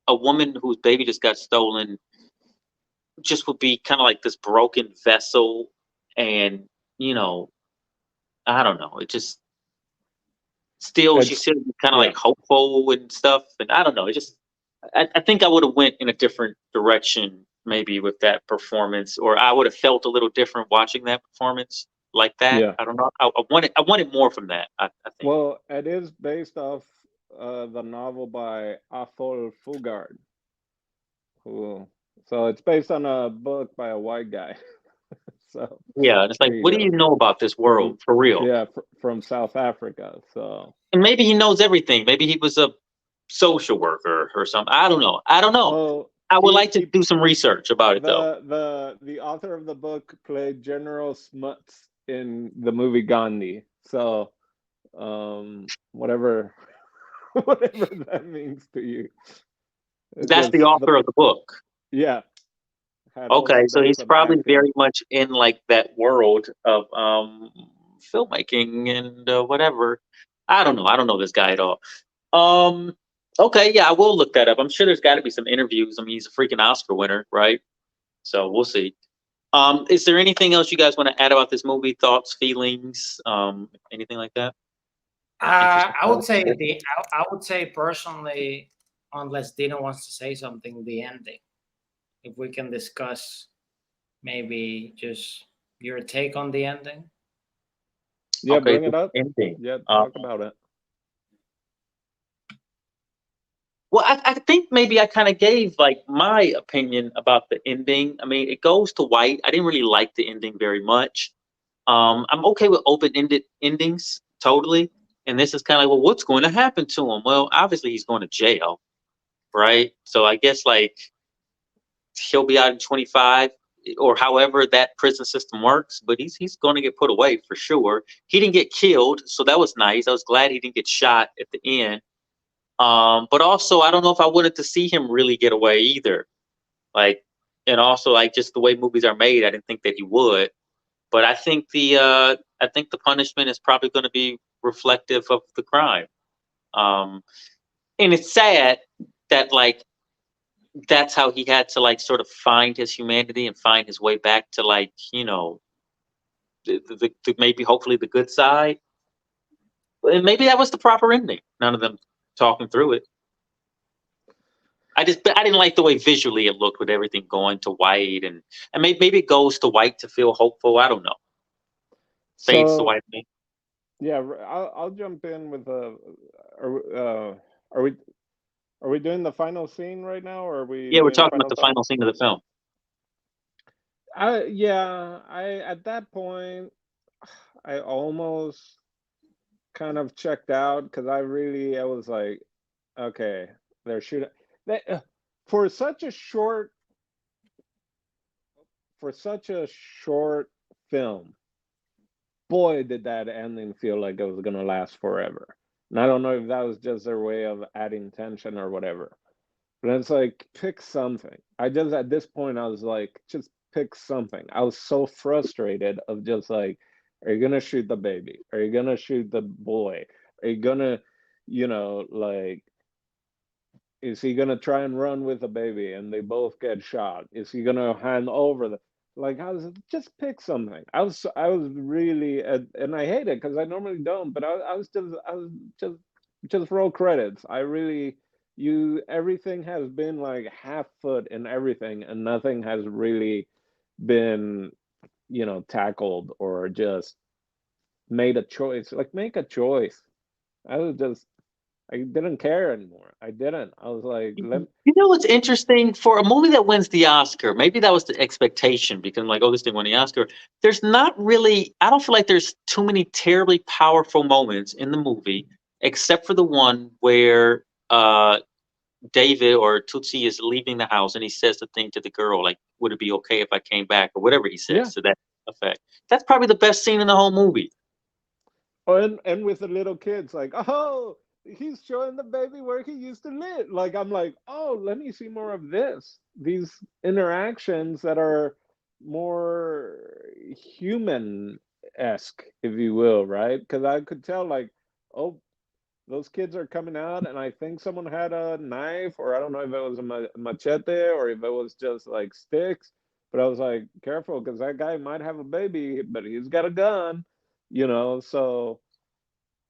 a woman whose baby just got stolen just would be kind of like this broken vessel, and you know, I don't know. It just still she It's still kind of yeah, like hopeful and stuff, and I don't know. It just I think I would have went in a different direction maybe with that performance, or I would have felt a little different watching that performance like that. yeah. I don't know. I wanted more from that. I think. Well, it is based off the novel by Athol Fugard, who so it's based on a book by a white guy. So Yeah, and it's there like, you what do go. you know about this From world for real? yeah, from South Africa. So And maybe he knows everything. Maybe he was a social worker or something. I don't know. I don't know. well, I would he like to he do some research about it though. the author of the book played General Smuts in the movie Gandhi. So whatever whatever that means to you. It That's the just the author of the book. yeah, had Okay, also so done he's some probably acting. very much in like that world of filmmaking and whatever. I don't know. I don't know this guy at all. Um okay, yeah, I will look that up. I'm sure there's got to be some interviews. I mean, he's a freaking Oscar winner, right? So we'll see. Is there anything else you guys want to add about this movie? Thoughts, feelings, anything like that? Interesting. I would say I would say personally, unless Dino wants to say something, the ending. If we can discuss maybe just your take on the ending. Yeah, Okay, bring the it up. ending. Yeah, talk about it. Well, I think maybe I kind of gave like my opinion about the ending. I mean, it goes to white. I didn't really like the ending very much. I'm okay with open-ended endings, totally. And this is kind of like, well, what's going to happen to him? Well, obviously he's going to jail, right? So I guess like he'll be out in 25 or however that prison system works, but he's going to get put away for sure. He didn't get killed, so that was nice. I was glad he didn't get shot at the end. But also I don't know if I wanted to see him really get away either. Like, and also like just the way movies are made, I didn't think that he would. But I think the punishment is probably going to be reflective of the crime. Um, and it's sad that like that's how he had to like sort of find his humanity and find his way back to like the maybe hopefully the good side. And maybe that was the proper ending. None of them talking through it. I didn't like the way visually it looked with everything going to white and maybe it goes to white to feel hopeful. I don't know. Fades to So white. Maybe. yeah, I'll jump in with are we are we doing the final scene right now, or are we Yeah, we're doing talking about final the thoughts? final scene of the film. I at that point I almost kind of checked out because I was like, okay, there should they, for such a short for such a short film, boy, did that ending feel like it was gonna last forever. And I don't know if that was just their way of adding tension or whatever. But it's like, pick something. I just at this point I was like, just pick something. I was so frustrated of just like, are you gonna shoot the baby? Are you gonna shoot the boy? Are you gonna, like, is he gonna try and run with the baby and they both get shot? Is he gonna hand over the like? I was just pick something. I was really and I hate it because I normally don't, but I was just just roll credits. I really everything has been like half foot in everything, and nothing has really been, tackled or just made a choice. Like, make a choice. I was just, I didn't care anymore. I didn't. I was like, You know what's interesting for a movie that wins the Oscar? Maybe that was the expectation because I'm like, oh, this thing won the Oscar. There's not really. I don't feel like there's too many terribly powerful moments in the movie, except for the one where David or Tsotsi is leaving the house and he says the thing to the girl, like, "Would it be okay if I came back?" or whatever he yeah. says to that effect. That's probably the best scene in the whole movie. Oh, and with the little kids, like, oh, he's showing the baby where he used to live. Like, I'm like, oh, let me see more of this. These interactions that are more human-esque, if you will, right? Because I could tell, like, oh, those kids are coming out, and I think someone had a knife, or I don't know if it was a machete or if it was just like sticks. But I was like, careful, because that guy might have a baby, but he's got a gun, So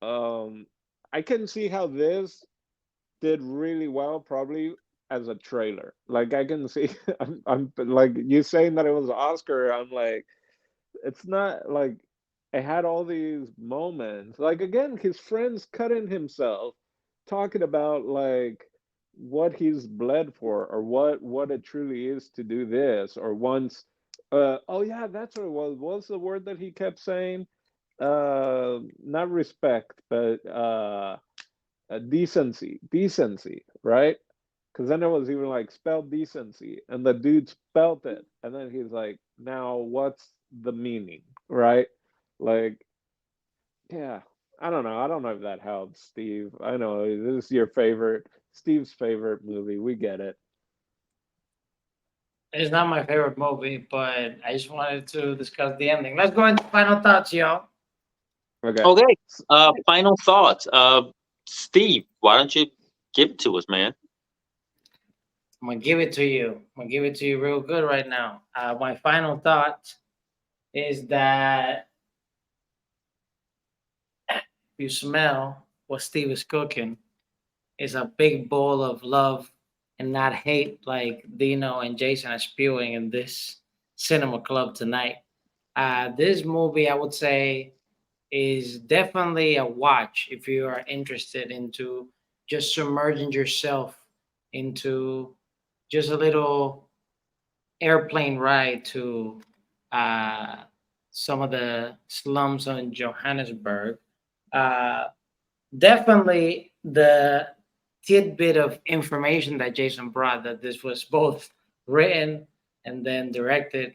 um, I can see how this did really well, probably as a trailer. Like, I can see, I'm like you saying that it was Oscar. I'm like, it's not like it had all these moments. Like, again, his friends cutting himself, talking about like what he's bled for, or what it truly is to do this, or once. Oh yeah, that's what it was. What's the word that he kept saying? Not respect, but decency, right? Because then it was even like spelled decency, and the dude spelled it, and then he's like, now what's the meaning, right? Like, yeah, I don't know if that helps, Steve. I know this is your favorite, Steve's favorite movie. We get it. It's not my favorite movie, but I just wanted to discuss the ending. Let's go into final thoughts, y'all. Okay. Okay. Final thoughts. Steve, why don't you give it to us, man? I'm gonna give it to you. I'm gonna give it to you real good right now. My final thought is that you smell what Steve is cooking is a big bowl of love and not hate like Dino and Jason are spewing in this cinema club tonight. This movie, I would say, is definitely a watch if you are interested into just submerging yourself into just a little airplane ride to uh, some of the slums in Johannesburg. Uh, Definitely the tidbit of information that Jason brought, that this was both written and then directed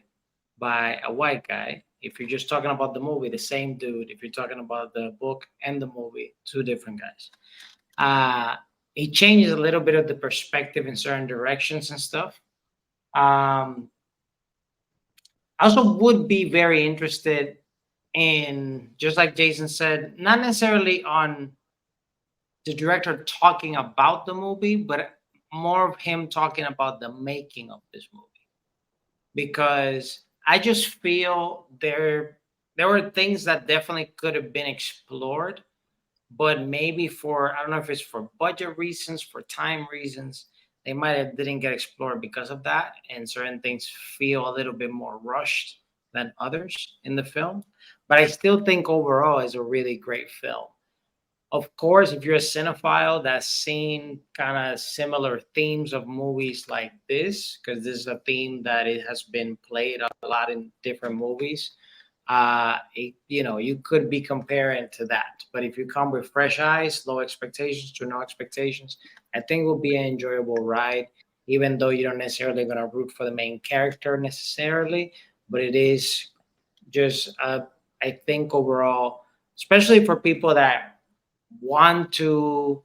by a white guy. If you're just talking about the movie, the same dude. If you're talking about the book and the movie, two different guys. Uh, it changes a little bit of the perspective in certain directions and stuff. Um, I also would be very interested in, just like Jason said, not necessarily on the director talking about the movie, but more of him talking about the making of this movie. Because I just feel there were things that definitely could have been explored, but maybe for, I don't know if it's for budget reasons, for time reasons, they might have didn't get explored because of that, and certain things feel a little bit more rushed than others in the film. But I still think overall is a really great film. Of course, if you're a cinephile that's seen kind of similar themes of movies like this, because this is a theme that it has been played a lot in different movies, you could be comparing to that. But if you come with fresh eyes, low expectations to no expectations, I think it will be an enjoyable ride, even though you don't necessarily going to root for the main character necessarily. But it is just, I think overall, especially for people that want to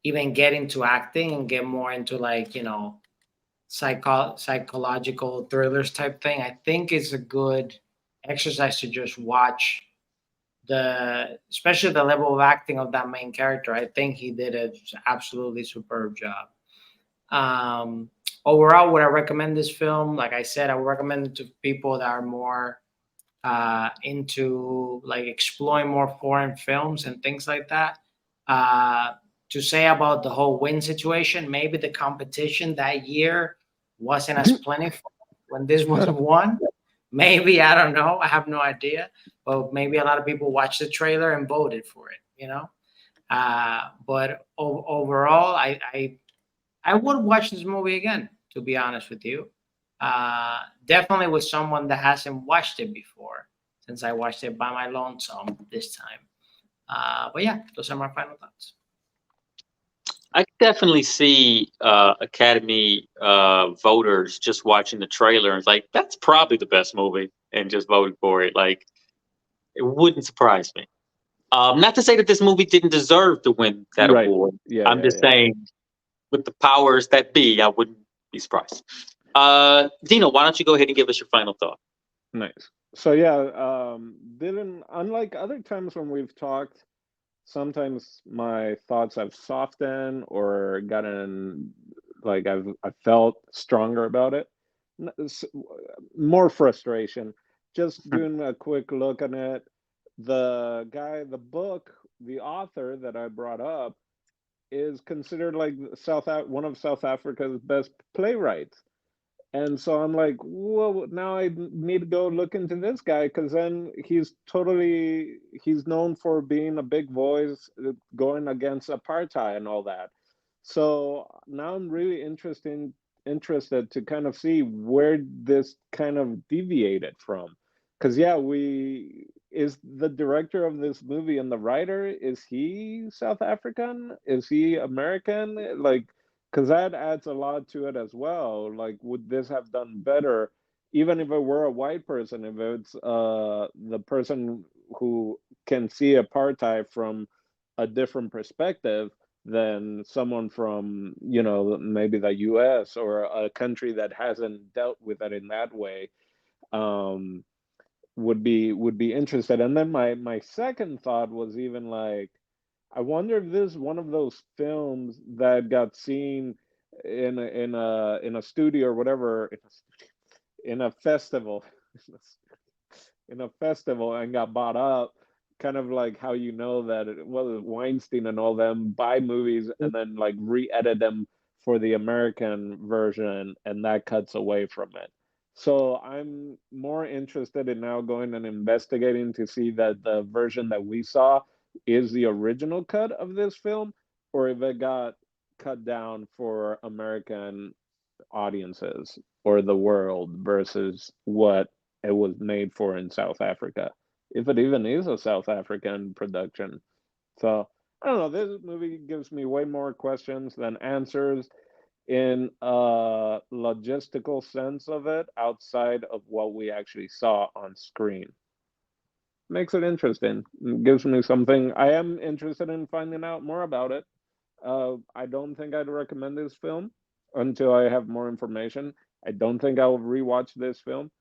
even get into acting and get more into like psychological thrillers type thing, I think it's a good exercise to just watch the, especially the level of acting of that main character. I think he did an absolutely superb job. um Overall, would I recommend this film? Like I said, I would recommend it to people that are more into like exploring more foreign films and things like that, uh, to say about the whole win situation. Maybe the competition that year wasn't as plentiful when this was won. Maybe, I don't know. I have no idea. But maybe a lot of people watched the trailer and voted for it, you know? But overall, I would watch this movie again, to be honest with you. Definitely with someone that hasn't watched it before, since I watched it by my lonesome this time. But yeah, those are my final thoughts. I definitely see Academy voters just watching the trailer and it's like, that's probably the best movie, and just voting for it. Like, it wouldn't surprise me. Not to say that this movie didn't deserve to win that Right. award. Yeah. I'm just saying, with the powers that be, I wouldn't be surprised. Dino, why don't you go ahead and give us your final thought? Nice. So yeah, didn't unlike other times when we've talked, sometimes my thoughts have softened or gotten like I felt stronger about it. More frustration. Just doing a quick look on it. The book, the author that I brought up is considered like one of South Africa's best playwrights. And so I'm like, well, now I need to go look into this guy because then he's known for being a big voice going against apartheid and all that. So now I'm really interested to kind of see where this kind of deviated from. Because yeah, we is the director of this movie and the writer, is he South African? Is he American? Like, because that adds a lot to it as well. Like, would this have done better, even if it were a white person? If it's the person who can see apartheid from a different perspective than someone from, maybe the U.S. or a country that hasn't dealt with it in that way, would be interested. And then my second thought was even like, I wonder if this is one of those films that got seen in a studio or whatever, in a festival, in a festival, and got bought up. Kind of like how that it was Weinstein and all them buy movies and then like re-edit them for the American version, and that cuts away from it. So I'm more interested in now going and investigating to see that the version that we saw is the original cut of this film, or if it got cut down for American audiences or the world versus what it was made for in South Africa, if it even is a South African production. So I don't know. This movie gives me way more questions than answers in a logistical sense of it, outside of what we actually saw on screen. Makes it interesting. Gives me something. I am interested in finding out more about it. I don't think I'd recommend this film until I have more information. I don't think I'll rewatch this film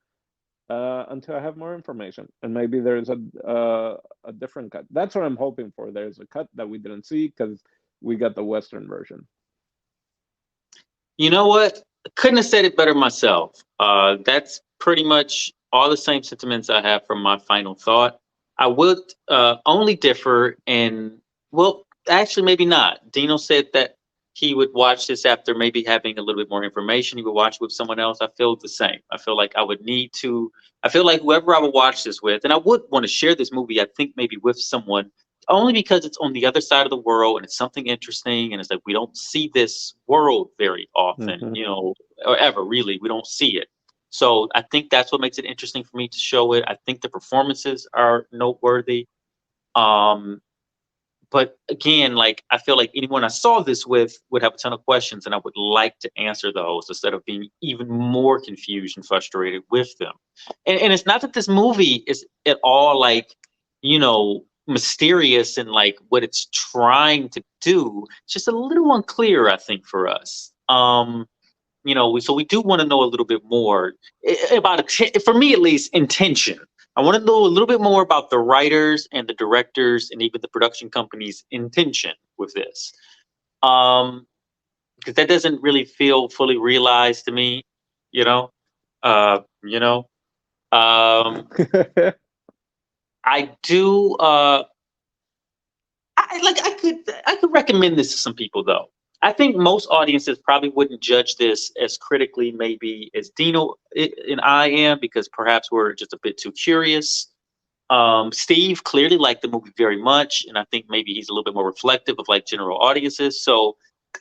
until I have more information, and maybe there's a different cut. That's what I'm hoping for. There's a cut that we didn't see because we got the Western version. You know what? I couldn't have said it better myself. That's pretty much all the same sentiments I have from my final thought. I would only differ in, well, actually, maybe not. Dino said that he would watch this after maybe having a little bit more information. He would watch it with someone else. I feel the same. I feel like I would need to, I feel like whoever I would watch this with, and I would want to share this movie, I think maybe with someone, only because it's on the other side of the world and it's something interesting, and it's like we don't see this world very often, or ever really. We don't see it. So I think that's what makes it interesting for me to show it. I think the performances are noteworthy. But again, like, I feel like anyone I saw this with would have a ton of questions, and I would like to answer those instead of being even more confused and frustrated with them. And it's not that this movie is at all like, mysterious and like what it's trying to do. It's just a little unclear, I think, for us. So we do want to know a little bit more about, for me at least, intention. I want to know a little bit more about the writers and the directors and even the production company's intention with this, because that doesn't really feel fully realized to me. You know, uh, you know. Um, I do. I could recommend this to some people though. I think most audiences probably wouldn't judge this as critically, maybe as Dino and I am, because perhaps we're just a bit too curious. Steve clearly liked the movie very much, and I think maybe he's a little bit more reflective of like general audiences. So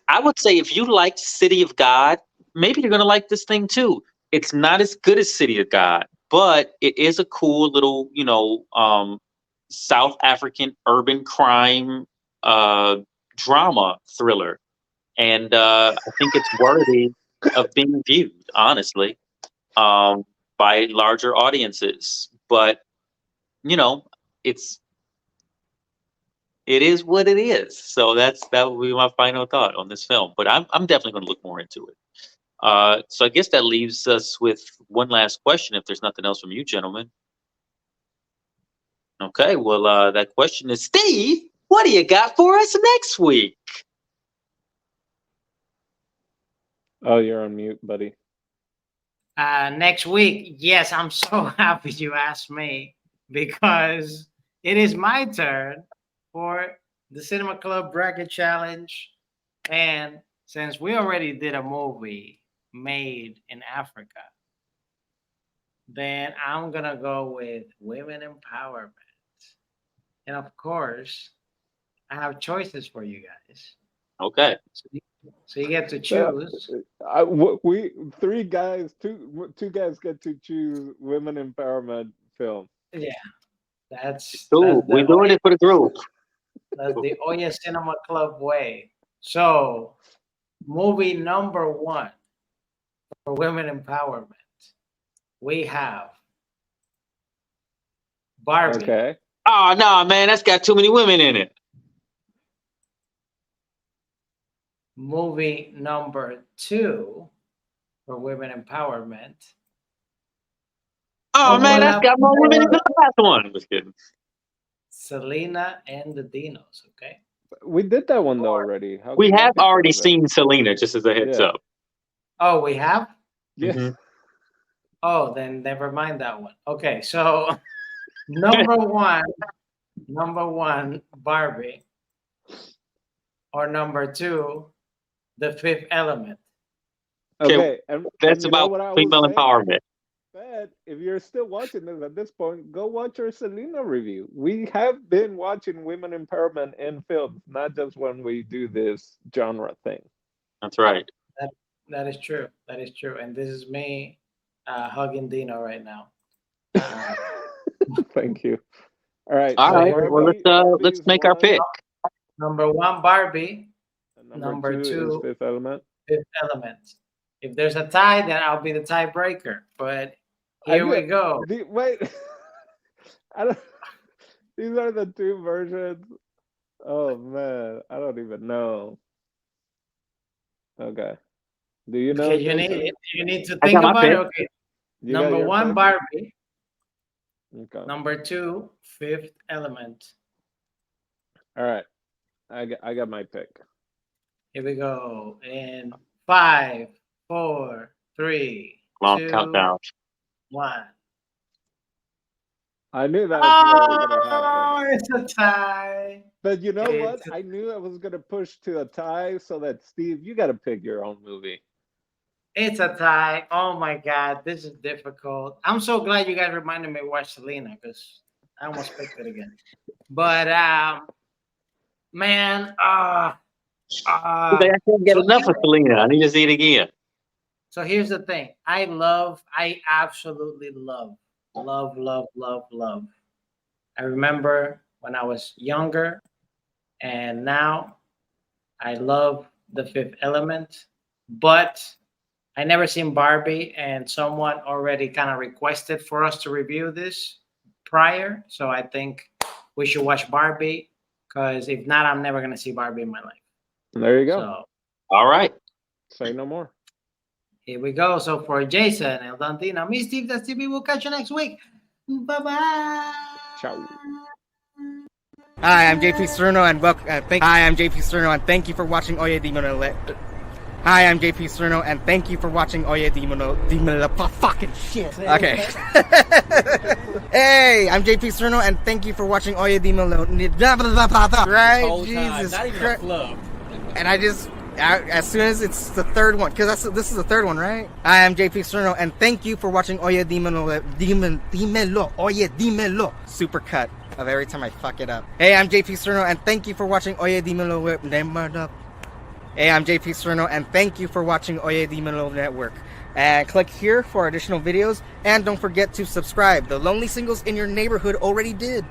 I would say if you liked City of God, maybe you're gonna like this thing too. It's not as good as City of God, but it is a cool little, South African urban crime drama thriller, and I think it's worthy of being viewed, honestly, by larger audiences. But you know, it's it is what it is. So that would be my final thought on this film. But I'm definitely going to look more into it. So I guess that leaves us with one last question, if there's nothing else from you, gentlemen. Okay, well, that question is, Steve, what do you got for us next week? Oh, you're on mute, buddy. Next week, yes, I'm so happy you asked me because it is my turn for the Cinema Club Bracket Challenge. And since we already did a movie made in Africa, then I'm going to go with women empowerment. And of course, I have choices for you guys. Okay. So you get to choose. We two guys get to choose women empowerment film. Yeah, that's we're doing it for the group. That's the Oye Cinema Club way. So, movie number 1 for women empowerment, we have Barbie. Okay. Oh no, man, that's got too many women in it. Movie number 2 for women empowerment. Oh man, that's got more women than the last one. Just kidding. Selena and the Dinos. Okay. We did that one though already. We have already seen Selena, just as a heads up. Oh, we have? Yes. Mm-hmm. Oh, then never mind that one. Okay, so number one, Barbie, or number 2, The Fifth Element. Okay, that's about female empowerment. But if you're still watching this at this point, go watch our Selena review. We have been watching women empowerment in films, not just when we do this genre thing. That's right. That is true. That is true. And this is me hugging Dino right now. Thank you. All right. All right. Well, let's make our pick. Number 1, Barbie. Number 2 is Fifth Element. Fifth Element. If there's a tie, then I'll be the tiebreaker. But here we go. Wait. These are the 2 versions. Oh man, I don't even know. Okay. Do you know? Okay, you need to think about it. Okay. Number 1, Barbie. Okay. Number 2, Fifth Element. All right. I got my pick. Here we go. In 5, 4, 3, Long 2, countdown. 1. I knew that was going to happen. It's a tie. But you know what? I knew I was going to push to a tie so that, Steve, you got to pick your own movie. It's a tie. Oh my God, this is difficult. I'm so glad you guys reminded me to watch Selena because I almost picked it again. But man, I can't get enough of Selena. I need to see it again. So here's the thing. I absolutely love. I remember when I was younger, and now I love The Fifth Element, but I never seen Barbie, and someone already kind of requested for us to review this prior. So I think we should watch Barbie, because if not, I'm never going to see Barbie in my life. There you go. So, all right. Say no more. Here we go. So for Jason, El Dantino, me, Steve, that's TV. We'll catch you next week. Bye-bye. Ciao. Hi, I'm JP Cerno, and welcome. Hi, I'm JP Cerno, and thank you for watching Oye Cinema Club. Hi, I'm JP Cerno, and thank you for watching Oye Dímelo, fucking shit. Okay. Hey, I'm JP Cerno, and thank you for watching Oye Dímelo. Right? Jesus Christ. And I just, as soon as it's the third one, because this is the third one, right? I am JP Cerno, and thank you for watching Oye Dímelo, Oye Dímelo. Super cut of every time I fuck it up. Hey, I'm JP Cerno, and thank you for watching Oye Dímelo. Hey, I'm JP Cerno, and thank you for watching Oye Dímelo Network. And click here for additional videos, and don't forget to subscribe. The lonely singles in your neighborhood already did.